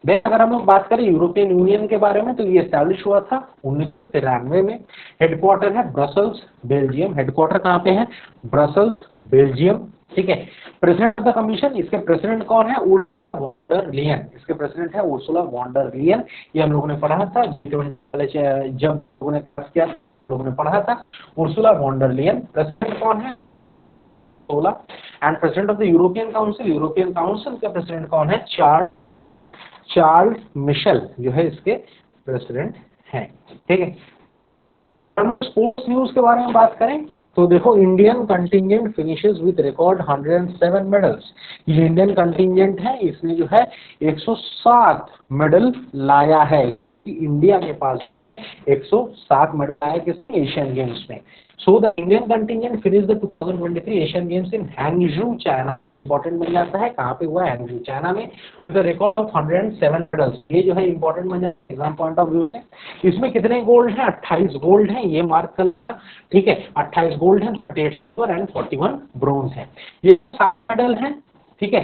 देन अगर हम लोग बात करें यूरोपियन यूनियन के बारे में तो ये एस्टैब्लिश हुआ था 1993 में। हेडक्वार्टर है ब्रसल्स बेल्जियम। हेडक्वार्टर कहाँ पे है? Brussels Belgium. ठीक है, प्रेसिडेंट ऑफ द कमीशन, इसके प्रेसिडेंट कौन है? उर्सुला वॉन डर लियन। इसके प्रेसिडेंट है उर्सुला वॉन डर लियन। ये हम लोगों ने पढ़ा था जब लोगों ने किया लोगों ने पढ़ा था उर्सुला वॉन डर लियन। प्रेसिडेंट कौन है? And president of the European council, European council का प्रेसिडेंट कौन है? चार्ल्स मिशेल जो है इसके प्रेसिडेंट हैं। ठीक है, स्पोर्ट्स न्यूज के बारे में बात करें तो देखो Indian contingent finishes with record 107 medals. ये इंडियन कंटिंजेंट है, इसने जो है 107 मेडल लाया है। इंडिया के पास 107 मेडल आए किसने? एशियन गेम्स में। So the Indian contingent finish the 2023 Asian games in Hangzhou China. Important बन जाता है, कहाँ पे हुआ है? हैंगझू चाइना में। द रिकॉर्ड ऑफ 107 मेडल्स, ये जो है इंपॉर्टेंट बन जाता है एग्जाम पॉइंट ऑफ व्यू से। इसमें कितने गोल्ड हैं? 28 गोल्ड हैं, ये मार्क कर। ठीक है, 28 गोल्ड हैं, 38 सिल्वर एंड 41 ब्रोंज हैं। ये 7 मेडल हैं। ठीक है,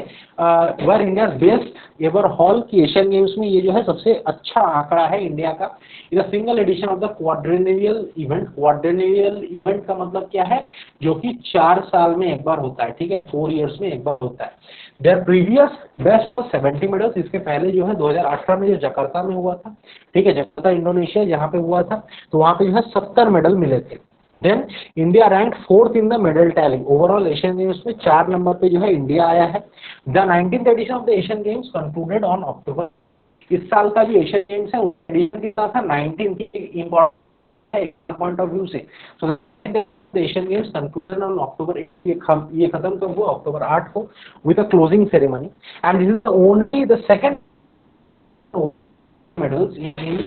वर इंडिया बेस्ट एवर हॉल की एशियन गेम्स में ये जो है सबसे अच्छा आंकड़ा है इंडिया का। Is a single edition of the quadrennial event. Quadrennial event का मतलब क्या है? जो कि 4 साल में एक बार होता है। ठीक है, 4 इयर्स में एक बार होता है। देयर प्रीवियस बेस्ट 70 मेडल्स, इसके पहले जो है 2018 में जो जकार्ता में हुआ था। ठीक है, जकार्ता इंडोनेशिया जहाँ पे हुआ था, तो वहाँ पे जो है 70 मेडल मिले थे। Then India rank 4th in the medal tally. Overall Asian games में 4 नंबर पे जो है इंडिया आया है। The 19th edition of the Asian Games concluded on October. इस साल का जो एशियन गेम्स है एडिशन कितना था? 19 की इम्पोर्टेंट है पॉइंट ऑफ व्यू से। So the Asian Games concluded on अक्टूबर, ये खत्म कब हुआ? अक्टूबर 8 को with a closing ceremony. And this is the only the second medals in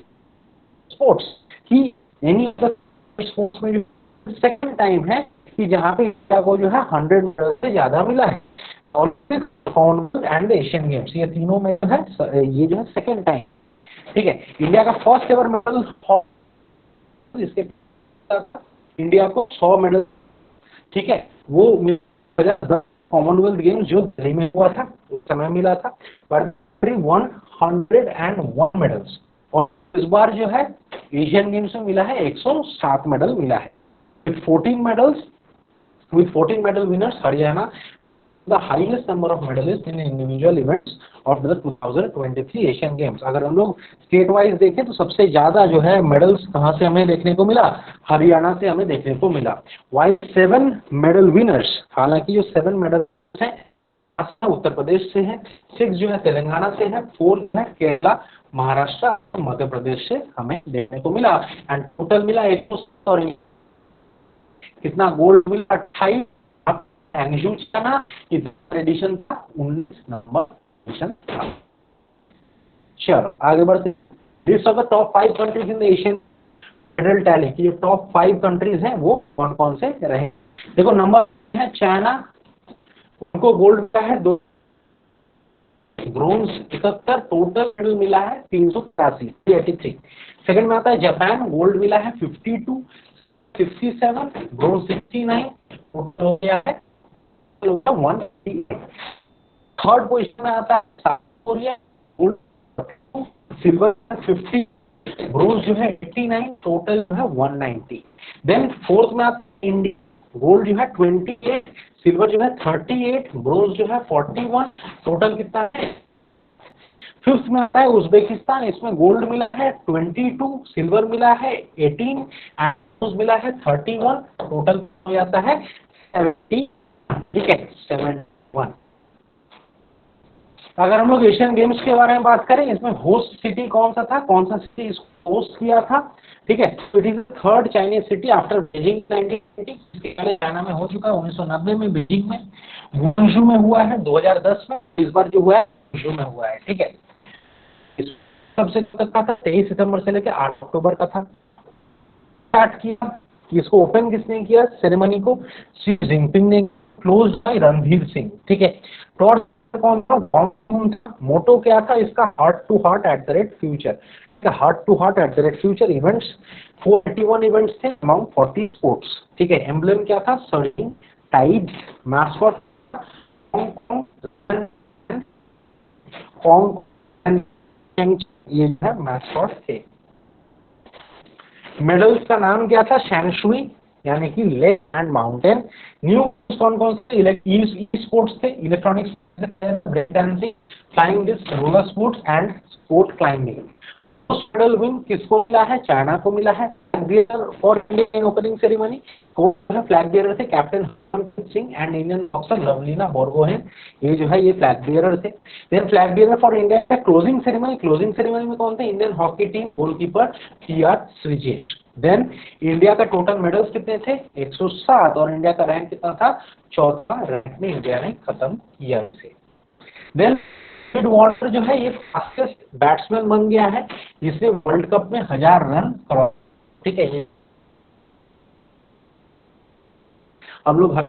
sports की एनी अदर स्पोर्ट्स में सेकंड टाइम है कि जहां पे इंडिया को जो है 100 मेडल से ज्यादा मिला है। Olympic, Commonwealth and Asian games, ये तीनों में है, ये जो है सेकंड टाइम। ठीक है, इंडिया का फर्स्ट एवर मेडल, इसके इंडिया को 100 मेडल, ठीक है, वो 2010 कॉमनवेल्थ गेम्स जो दिल्ली में हुआ था उस समय मिला था, बट 101 मेडल्स। और इस बार जो है एशियन गेम्स में मिला है 107 मेडल मिला है, with 14 medal winners Haryana the highest number of medalists in individual events of the 2023 Asian games. अगर हम लोग स्टेट वाइज देखें तो सबसे ज्यादा जो है मेडल्स कहां से हमें देखने को मिला, हरियाणा से हमें देखने को मिला। वाइल 7 मेडल विनर्स, हालांकि जो 7 मेडल्स हैं उत्तर प्रदेश से है, 6 जो है तेलंगाना से है, 4 है केरला, महाराष्ट्र, मध्य प्रदेश से हमें देखने को मिला। एंड टोटल मिला 100 कितना गोल्ड मिला 28, एडिशन था 19 नंबर एडिशन था। चलो आगे बढ़ते, list of the top 5 countries in the Asian medal tally की जो टॉप 5 कंट्रीज हैं वो कौन कौन से रहे। देखो नंबर है चाइना, उनको गोल्ड मिला है 2, ब्रोंज 71, टोटल मेडल मिला है 383। सेकंड में आता है जापान, गोल्ड मिला है 52, 67, ब्रोंज 69, टोटल हो गया है 188। थर्ड पोजीशन में आता है south Korea, gold, silver 50, bronze जो है 89, टोटल जो है 190। देन फोर्थ में आता है इंडिया, गोल्ड जो है 28, सिल्वर जो है 38, ब्रोंज जो है 41, टोटल कितना है। फिफ्थ में आता है उज्बेकिस्तान, इसमें गोल्ड मिला है 22, सिल्वर मिला है 18 एंड ब्रोंज मिला है 31, टोटल हो जाता है 70। ठीक है 71। अगर हम लोग एशियन गेम्स के बारे में बात करें, इसमें होस्ट सिटी कौन सा था, कौन सा सिटी इसको होस्ट किया था। ठीक है, it is third Chinese city after Beijing 1990। इसके पहले चाइना में हो चुका है 1990 में बीजिंग में, गुआंगझू में हुआ है 2010 में, इस बार जो हुआ है गुआंगझू में हुआ है। ठीक है, सबसे तक का था 23 सितंबर से लेकर 8 अक्टूबर का था। स्टार्ट किया, इसको ओपन किसने किया सेरेमनी को, शी जिनपिंग ने, क्लोज बाय रणधीर सिंह। ठीक है, टॉर्च कौन था, मोटो क्या था इसका, heart to heart at the rate future. Heart to heart at the rate future events 481 events थे अमाउंट 40 स्पोर्ट्स। ठीक है, एम्ब्लेम क्या था, सर्जिंग टाइड, मैस्कॉट ये है मैस्कॉट थे। मेडल्स का नाम क्या था, शैनशुई यानी कि लेक एंड माउंटेन। न्यू कौन कौन से ई स्पोर्ट्स थे, electronics, break dancing, flying disc, roller sports and sport climbing. Medal win किसको मिला है, चाइना को मिला है। For Indian opening ceremony flag bearer थे captain Harmanpreet Singh and Indian boxer Lovlina Borgohain, ये जो है ये फ्लैग बियरर थे। Then flag bearer for India closing ceremony में कौन थे, Indian hockey team goalkeeper T R. Sreejesh. Then India का टोटल मेडल्स कितने थे 107 और इंडिया का रैंक कितना था, चौथा रैंक में इंडिया ने खत्म किया इसे। देन डेविड वार्नर जो है ये फास्टेस्ट बैट्समैन बन गया है जिसने वर्ल्ड कप में 1000 रन करवाए। ठीक है, ये हम लोग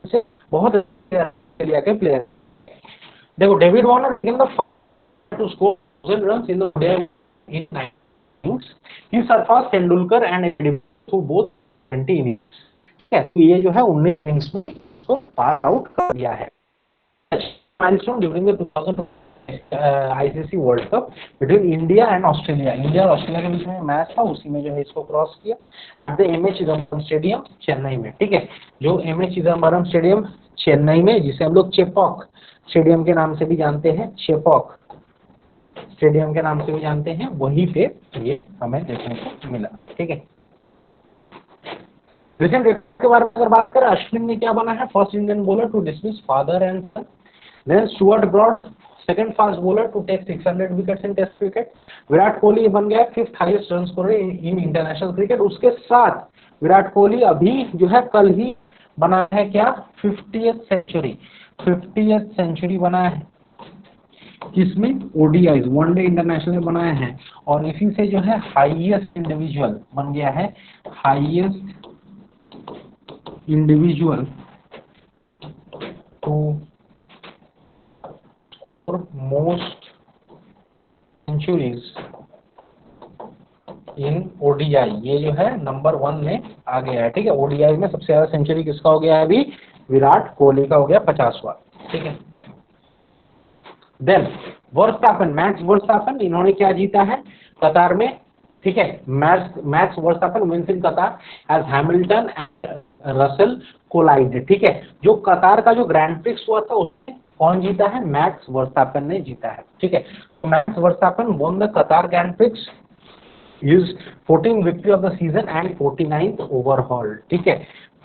से बहुत ऑस्ट्रेलिया के प्लेयर। देखो David Warner in the two score 1000 runs in the in 9 innings, he surpassed Tendulkar and who both 20 innings। ठीक है, तो ये जो है 19 innings में तो पास आउट कर दिया है। Milestone during the 2000 ICC world cup between India and Australia, India और ऑस्ट्रेलिया के बीच में मैच था, उसी में जो है इसको क्रॉस किया at the M A Chidambaram stadium Chennai में। ठीक है, जो M A Chidambaram stadium Chennai में, जिसे हम लोग चेपॉक स्टेडियम के नाम से भी जानते हैं, चेपॉक स्टेडियम के नाम से भी जानते हैं, वहीं पे ये हमें देखने को मिला। ठीक है, रिसेंट के बारे में अगर बात करें, अश्विन ने क्या बना है, first Indian bowler to dismiss father and son. Then Stuart Broad second fast bowler to take 600 wickets in test cricket. Virat Kohli बन गया fifth highest run scorer in international cricket. उसके साथ विराट कोहली अभी जो है कल ही बना है क्या, 50th सेंचुरी बना है, किसमें, ओडीआई वनडे इंटरनेशनल में बनाया है। और इसी से जो है हाईएस्ट इंडिविजुअल बन गया है, highest individual to most centuries in ODI, ये जो है नंबर 1 में आ गया है। ठीक है, ओडीआई में सबसे ज्यादा सेंचुरी किसका हो गया है अभी, विराट कोहली का हो गया 50वां, ठीक है। देन वर्स्टापेन, मैक्स वर्स्टापेन, इन्होंने क्या जीता है कतार में, ठीक है। Max Verstappen wins in Qatar as Hamilton and Russell collide, ठीक है। जो कतार का जो ग्रैंड प्रिक्स हुआ था उसमें कौन जीता है, मैक्स वर्स्टापेन ने जीता है, ठीक है। Max Verstappen won the Qatar Grand Prix, his 14th victory of the season and 49th overall, ठीक है।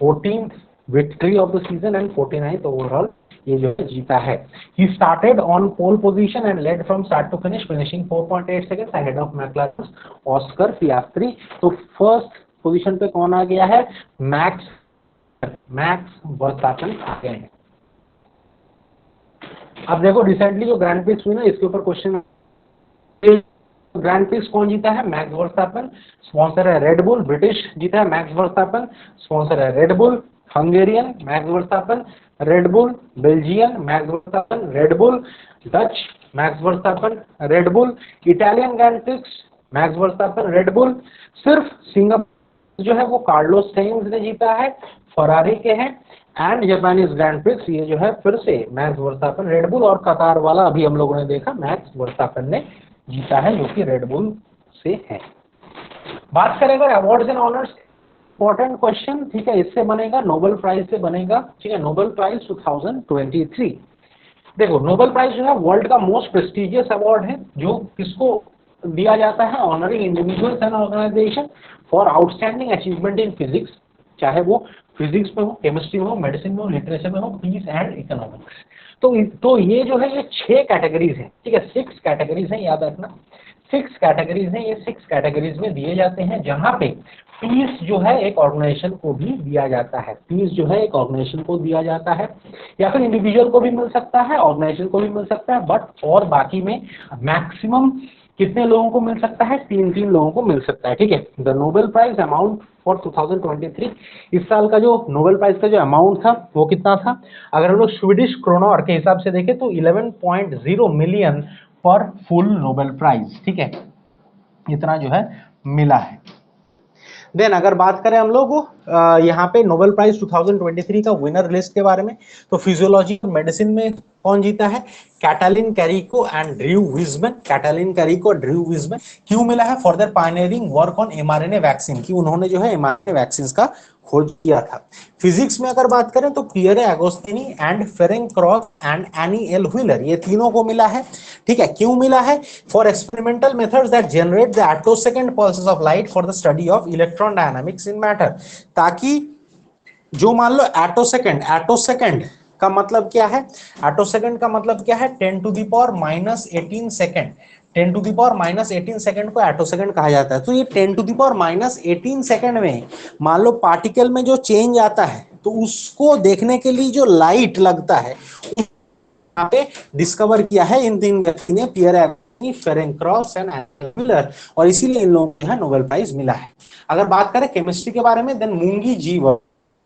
14th victory of the season and 49th overall ये जो है जीता है। He started on pole position and led from start to finish, finishing 4.8 seconds ahead of McLaren's Oscar Piastri। तो first position पे कौन आ गया है, मैक्स वर्स्टापेन आ गए हैं। अब देखो रिसेंटली जो ग्रैंड प्रिक्स हुई ना, इसके ऊपर क्वेश्चन, ग्रैंड प्रिक्स कौन जीता है, मैक्स वर्स्टापेन, स्पॉन्सर है रेड बुल, ब्रिटिश जीता है मैक्स वर्स्टापेन, स्पॉन्सर है red bull, Hungarian max Verstappen, red bull, Belgian max Verstappen, red bull, Dutch max Verstappen, red bull, Italian grand prix max Verstappen, red bull. सिर्फ Singapore जो है वो Carlos Sainz ने जीता है, फरारी के हैं, एंड जापानीज ग्रैंड प्रिक्स ये जो है फिर से मैक्स वर्स्टापेन, रेड बुल, और कतार वाला अभी हम लोगों ने देखा मैक्स वर्स्टापेन ने जीता है जो कि रेड बुल से है। बात करें अगर awards and honours, important question, ठीक है, इससे बनेगा नोबेल प्राइज से बनेगा, ठीक है। नोबेल प्राइज 2023, देखो नोबेल प्राइज जो है वर्ल्ड का मोस्ट प्रेस्टिजियस अवार्ड है, जो किसको दिया जाता है, honouring individuals and organization for outstanding achievement in physics, चाहे वो फिजिक्स में हो, केमिस्ट्री में हो, मेडिसिन में हो, लिटरेचर में हो, पीस एंड इकोनॉमिक्स। तो ये जो है ये 6 कैटेगरीज हैं, ठीक है, 6 कैटेगरीज हैं, याद रखना 6 कैटेगरीज हैं। ये 6 कैटेगरीज में दिए जाते हैं, जहां पे पीस जो है एक ऑर्गेनाइजेशन को भी दिया जाता है, पीस जो है एक ऑर्गेनाइजेशन को दिया जाता है, या फिर इंडिविजुअल को भी मिल सकता है, ऑर्गेनाइजेशन को भी मिल सकता है, बट और बाकी में मैक्सिमम कितने लोगों को मिल सकता है, 3 लोगों को मिल सकता है, ठीक है। The Nobel prize amount for 2023, इस साल का जो नोबेल प्राइज का जो अमाउंट था वो कितना था, अगर हम लोग स्वीडिश क्रोनर के हिसाब से देखें तो 11.0 मिलियन पर फुल नोबेल प्राइज, ठीक है, इतना जो है मिला है। देन अगर बात करें हम लोग यहाँ पे नोबेल प्राइज 2023 का विनर लिस्ट के बारे में, तो फिजियोलॉजी मेडिसिन में कौन जीता है, Katalin Karikó and Drew Weizmann, Katalin Karikó और ड्रू विजमैन। क्यों मिला है, for their pioneering work on mRNA vaccine, की उन्होंने जो है एमआरएनए वैक्सीन का खोज किया था। फिजिक्स में अगर बात करें तो Pierre Agostini and Ferenc Krausz and Anne L'Huillier, ये तीनों को मिला है, ठीक है। क्यों मिला है, for experimental methods that generate the attosecond pulses of light for the study of electron dynamics in matter, ताकि जो मान लो एटोसेकेंड का मतलब क्या है, एटोसेकेंड का मतलब क्या है, 10⁻⁻18 सेकेंड, 10⁻⁻18 सेकेंड को एटोसेकेंड कहा जाता है। तो ये 10⁻18 सेकेंड में मान लो पार्टिकल में जो चेंज आता है, तो उसको देखने के लिए जो लाइट लगता है यहाँ पे डिस्कवर किया है इन 3 व्यक्ति ने, पियरे फेरेंग क्रॉस एंड व्हीलर, और इसीलिए इन लोगों को नोबेल प्राइज मिला है। अगर बात करें केमिस्ट्री के बारे में, देन मूंगी जी,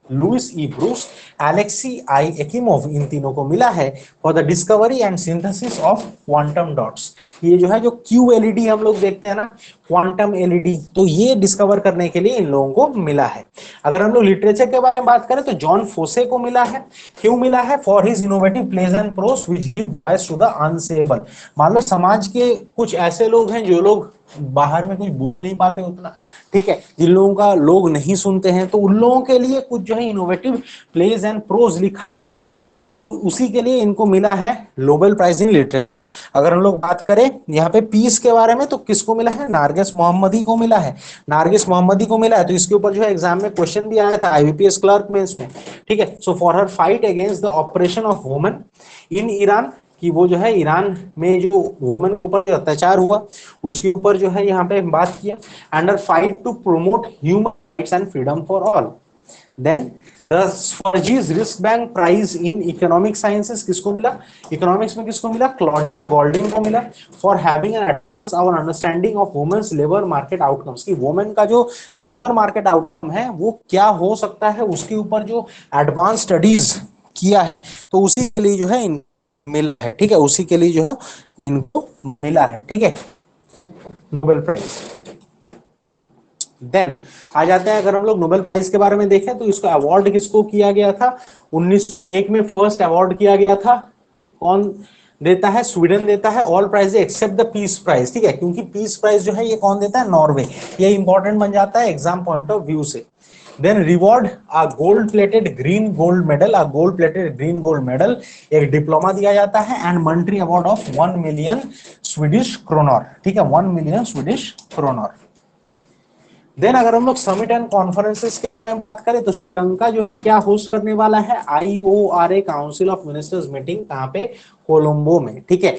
लुइस ई ब्रूस, एलेक्सी आई एकिमोव, इन तीनों को मिला है for the discovery and synthesis of quantum dots. ये जो है जो क्यू एलईडी हम लोग देखते हैं ना, क्वांटम एलईडी, तो ये डिस्कवर करने के लिए इन लोगों को मिला है। अगर हम लोग लिटरेचर के बारे में बात करें तो जॉन फोसे को मिला है। क्यों मिला है, for his innovative plays and prose which give voice to the unsayable. मान लो समाज के कुछ ऐसे लोग हैं जो लोग बाहर में कुछ बोल नहीं पाते उतना, ठीक है, जिन लोगों का लोग नहीं सुनते हैं, तो उन लोगों के लिए कुछ जो है इनोवेटिव प्लेज एंड प्रोज लिखा, उसी के लिए इनको मिला है नोबेल प्राइज इन लिटरेचर। अगर हम लोग बात करें यहाँ पे पीस के बारे में, तो किसको मिला है, नारगिस मोहम्मदी को मिला है, नारगिस मोहम्मदी को मिला है। तो इसके ऊपर जो है एग्जाम में क्वेश्चन भी आया था आईबीपीएस क्लर्क में इसमें, ठीक है। So for her fight against the operation of women in Iran, कि वो जो है ईरान में जो वुमेन के ऊपर अत्याचार हुआ उसके ऊपर जो है यहाँ पे बात किया, and fight to promote human rights and freedom for all. Then Sveriges Riksbank prize in economic sciences किसको मिला, इकोनॉमिक्स में किसको मिला, क्लॉड गोल्डिंग को मिला, for having an our understanding of women's labour market outcomes, की women का जो मार्केट आउटकम है वो क्या हो सकता है, उसके ऊपर जो एडवांस स्टडीज किया है, तो उसी के लिए जो है मिला है, ठीक है, उसी के लिए जो है इनको मिला है, ठीक है, नोबेल प्राइज। देन आ जाते हैं, अगर हम लोग नोबेल प्राइज के बारे में देखें तो इसको अवार्ड किसको किया गया था, 1901 में फर्स्ट अवार्ड किया गया था। कौन देता है, स्वीडन देता है। All prize except the peace prize, ठीक है, क्योंकि पीस प्राइज जो है ये कौन देता है, नॉर्वे। ये इंपॉर्टेंट बन जाता है एग्जाम पॉइंट ऑफ व्यू से। Then reward a gold plated green gold medal, a gold plated green gold medal, एक डिप्लोमा दिया जाता है, and monetary award of 1 million Swedish kroner, ठीक है, 1 मिलियन स्वीडिश क्रोनर। देन अगर हम लोग समिट एंड कॉन्फ्रेंसेस की बात करें तो श्रीलंका जो क्या होस्ट करने वाला है, IORA council of ministers meeting, कहां पे, कोलंबो में, ठीक है।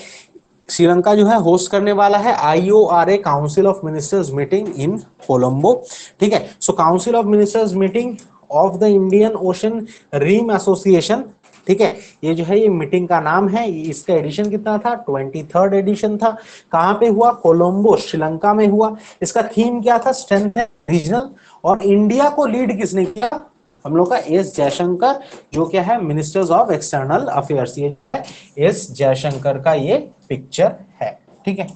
श्रीलंका जो है होस्ट करने वाला है IORA council of ministers meeting in Colombo, ठीक है। So council of ministers meeting of the Indian ocean rim association, ठीक है, ये जो है ये मीटिंग का नाम है। इसका एडिशन कितना था, 23rd एडिशन था। कहां पे हुआ, कोलंबो, श्रीलंका में हुआ। इसका थीम क्या था, स्ट्रेंथ रीजनल। और इंडिया को लीड किसने किया, हम लोग का एस जयशंकर, जो क्या है मिनिस्टर्स ऑफ एक्सटर्नल अफेयर्स। ये एस जयशंकर का ये पिक्चर है, ठीक है।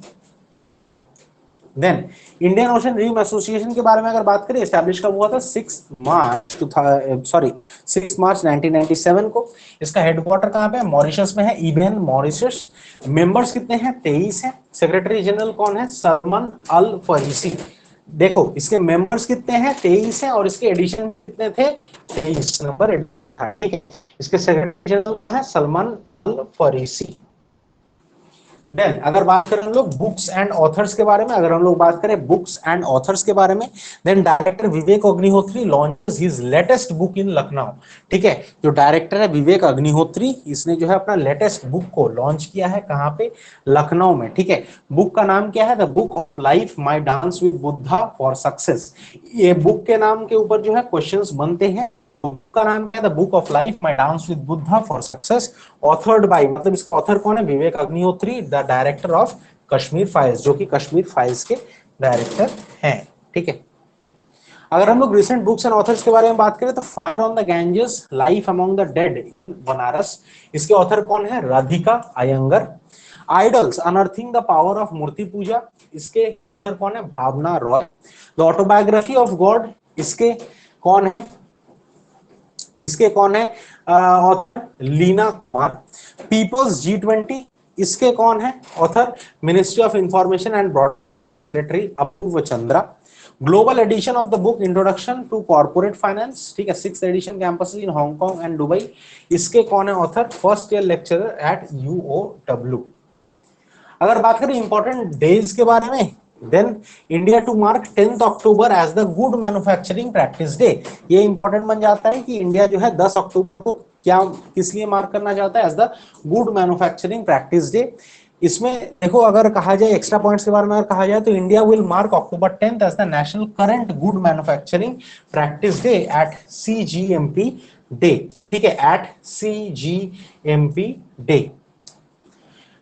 Then Indian ocean rim Association के बारे में अगर बात करें, एस्टैब्लिश कब हुआ था, 6 मार्च 1997 को। इसका हेडक्वार्टर कहां पे है, मॉरिशस में है, इबन मॉरिशस। मेंबर्स कितने हैं, 23 हैं। सेक्रेटरी जनरल कौन है, सलमान अल फरीसी। देखो इसके मेंबर्स कितने हैं, 23 हैं, और इसके एडिशन कितने थे, 23 नंबर, ठीक है। इसके सेक्रेटरी जनरल है सलमान अल फरीसी। देन अगर बात करें हम लोग बुक्स एंड ऑथर्स के बारे में, अगर हम लोग बात करें बुक्स एंड ऑथर्स के बारे में, then director Vivek Agnihotri launches his latest book in Lucknow, ठीक है। जो डायरेक्टर है विवेक अग्निहोत्री, इसने जो है अपना लेटेस्ट बुक को लॉन्च किया है, कहां पे, लखनऊ में, ठीक है। बुक का नाम क्या है, the book of life my dance with Buddha for success. ये बुक के नाम के ऊपर जो है क्वेश्चंस बनते हैं। बुक का नाम क्या है, the book of life my dance with Buddha for success, authored by, मतलब इसका ऑथर कौन है, Vivek Agnihotri, the director of Kashmir files, जो कि कश्मीर फाइल्स के डायरेक्टर हैं, ठीक है। अगर हम लोग रिसेंट बुक्स एंड ऑथर्स के बारे में बात करें तो fire on the Ganges, life among the dead, Banaras, इसके ऑथर कौन है, Radhika Iyengar. Idols, unearthing the power of murti puja, इसके ऑथर कौन है, Bhavana Roy. The autobiography of God, इसके कौन है, इसके कौन है author, Leena Kumar. Peoples G20, इसके कौन है author, ministry of information and broadcasting, Apoorva Chandra. Global edition of the book introduction to corporate finance, ठीक है, 6th edition campus in Hong Kong and Dubai, इसके कौन है author, first year lecturer at UOW। अगर बात करें इंपॉर्टेंट डेज के बारे में, then India to mark 10th October as the good manufacturing practice day. ये इंपॉर्टेंट बन जाता है कि इंडिया जो है 10 अक्टूबर को क्या किस लिए मार्क करना चाहता है, as the good manufacturing practice day. इसमें देखो अगर कहा जाए एक्स्ट्रा पॉइंट्स के बारे में अगर कहा जाए तो India will mark October 10th as the national current good manufacturing practice day at CGMP day, ठीक है, at CGMP day.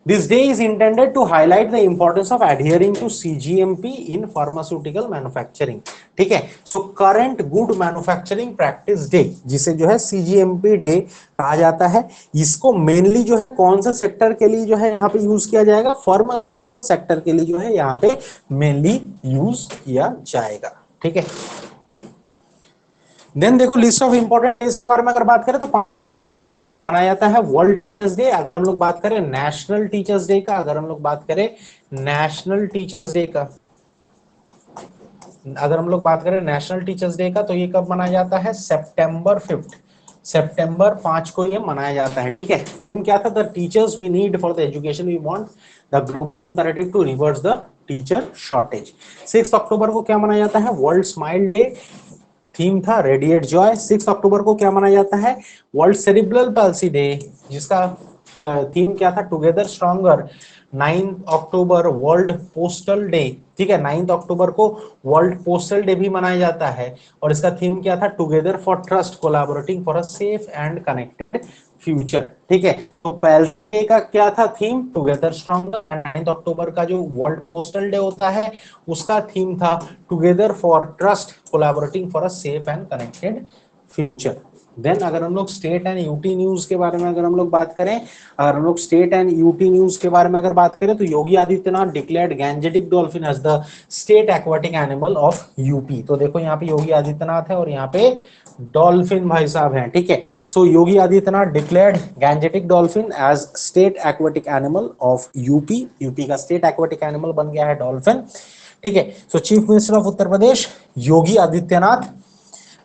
This day is intended to highlight the importance of adhering to CGMP in pharmaceutical manufacturing, ठीक है। So current good manufacturing practice day, जिसे जो है CGMP day कहा जाता है, इसको मेनली जो है कौन सा सेक्टर के लिए जो है यहाँ पे यूज किया जाएगा, फार्मा सेक्टर के लिए जो है यहाँ पे मेनली यूज किया जाएगा, ठीक है। देन देखो लिस्ट ऑफ इंपॉर्टेंट डेज के बारे में अगर बात करें तो मनाया जाता है वर्ल्ड टीचर्स डे। अगर हम लोग बात करें नेशनल टीचर्स डे का, अगर हम लोग बात करें नेशनल टीचर्स डे का, अगर हम लोग बात करें नेशनल टीचर्स डे का, तो ये कब मनाया जाता है, September 5th, September 5 को ये मनाया जाता है, ठीक है। क्या था, the teachers we need for the education we want, the global narrative to reverse the teacher shortage. 6 अक्टूबर को क्या मनाया जाता है, वर्ल्ड स्माइल डे, थीम था रेडिएट जॉय। 6 अक्टूबर को क्या मनाया जाता है, वर्ल्ड सेरिब्रल पैल्सी डे, जिसका थीम क्या था, टुगेदर स्ट्रॉन्गर। 9 अक्टूबर वर्ल्ड पोस्टल डे, ठीक है, 9 अक्टूबर को वर्ल्ड पोस्टल डे भी मनाया जाता है, और इसका थीम क्या था, together for trust collaborating for a safe and connected future, ठीक है। तो पहले का क्या था थीम, टुगेदर स्ट्रॉन्गर। 9 अक्टूबर का जो वर्ल्ड पोस्टल डे होता है उसका थीम था together for trust collaborating for a safe and connected future. Then अगर हम लोग स्टेट एंड यूटी न्यूज के बारे में अगर हम लोग बात करें, अगर हम लोग स्टेट एंड यूटी न्यूज के बारे में अगर बात करें तो Yogi Adityanath declared Gangetic dolphin as the state aquatic animal of UP. तो देखो यहाँ पे योगी आदित्यनाथ है और यहाँ पे डॉल्फिन भाई साहब हैं, ठीक है। So Yogi Adityanath declared Gangetic dolphin as state aquatic animal of UP। UP का स्टेट एक्वाटिक एनिमल बन गया है डॉल्फिन, ठीक है। सो chief minister of Uttar Pradesh Yogi Adityanath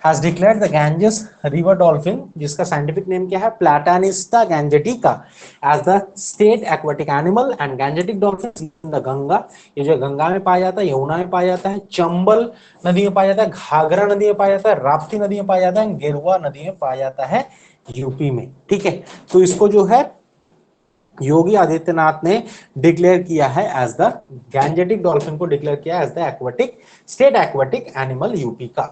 has declared the Ganges river dolphin, जिसका साइंटिफिक नेम क्या है, प्लाटानिस्टा गैंजेटिका, as the state aquatic animal and Gangetic dolphins in the Ganga, ये जो गंगा में पाया जाता है, यमुना में पाया जाता है, चंबल नदी में पाया जाता है, घाघरा नदी में पाया जाता है, राप्ती नदी में पाया जाता है, गेरुआ नदी में पाया जाता है यूपी में, ठीक है। तो इसको जो है योगी आदित्यनाथ ने डिक्लेयर किया है एज द गैंजेटिक डॉल्फिन को डिक्लेयर किया as the aquatic state aquatic animal UP का,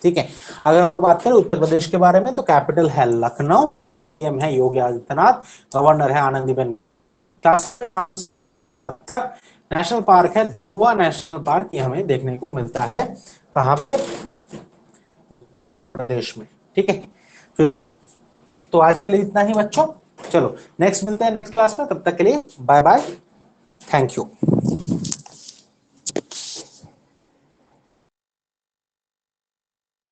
ठीक है। अगर बात करें उत्तर प्रदेश के बारे में तो कैपिटल है लखनऊ, सीएम है योगी आदित्यनाथ, गवर्नर है आनंदीबेन। नेशनल पार्क है गोवा नेशनल पार्क, ये हमें देखने को मिलता है कहां पे, प्रदेश में, ठीक है। तो आज के लिए इतना ही बच्चों, चलो नेक्स्ट मिलते हैं नेक्स्ट क्लास में, तब तक के लिए बाय बाय, थैंक यू।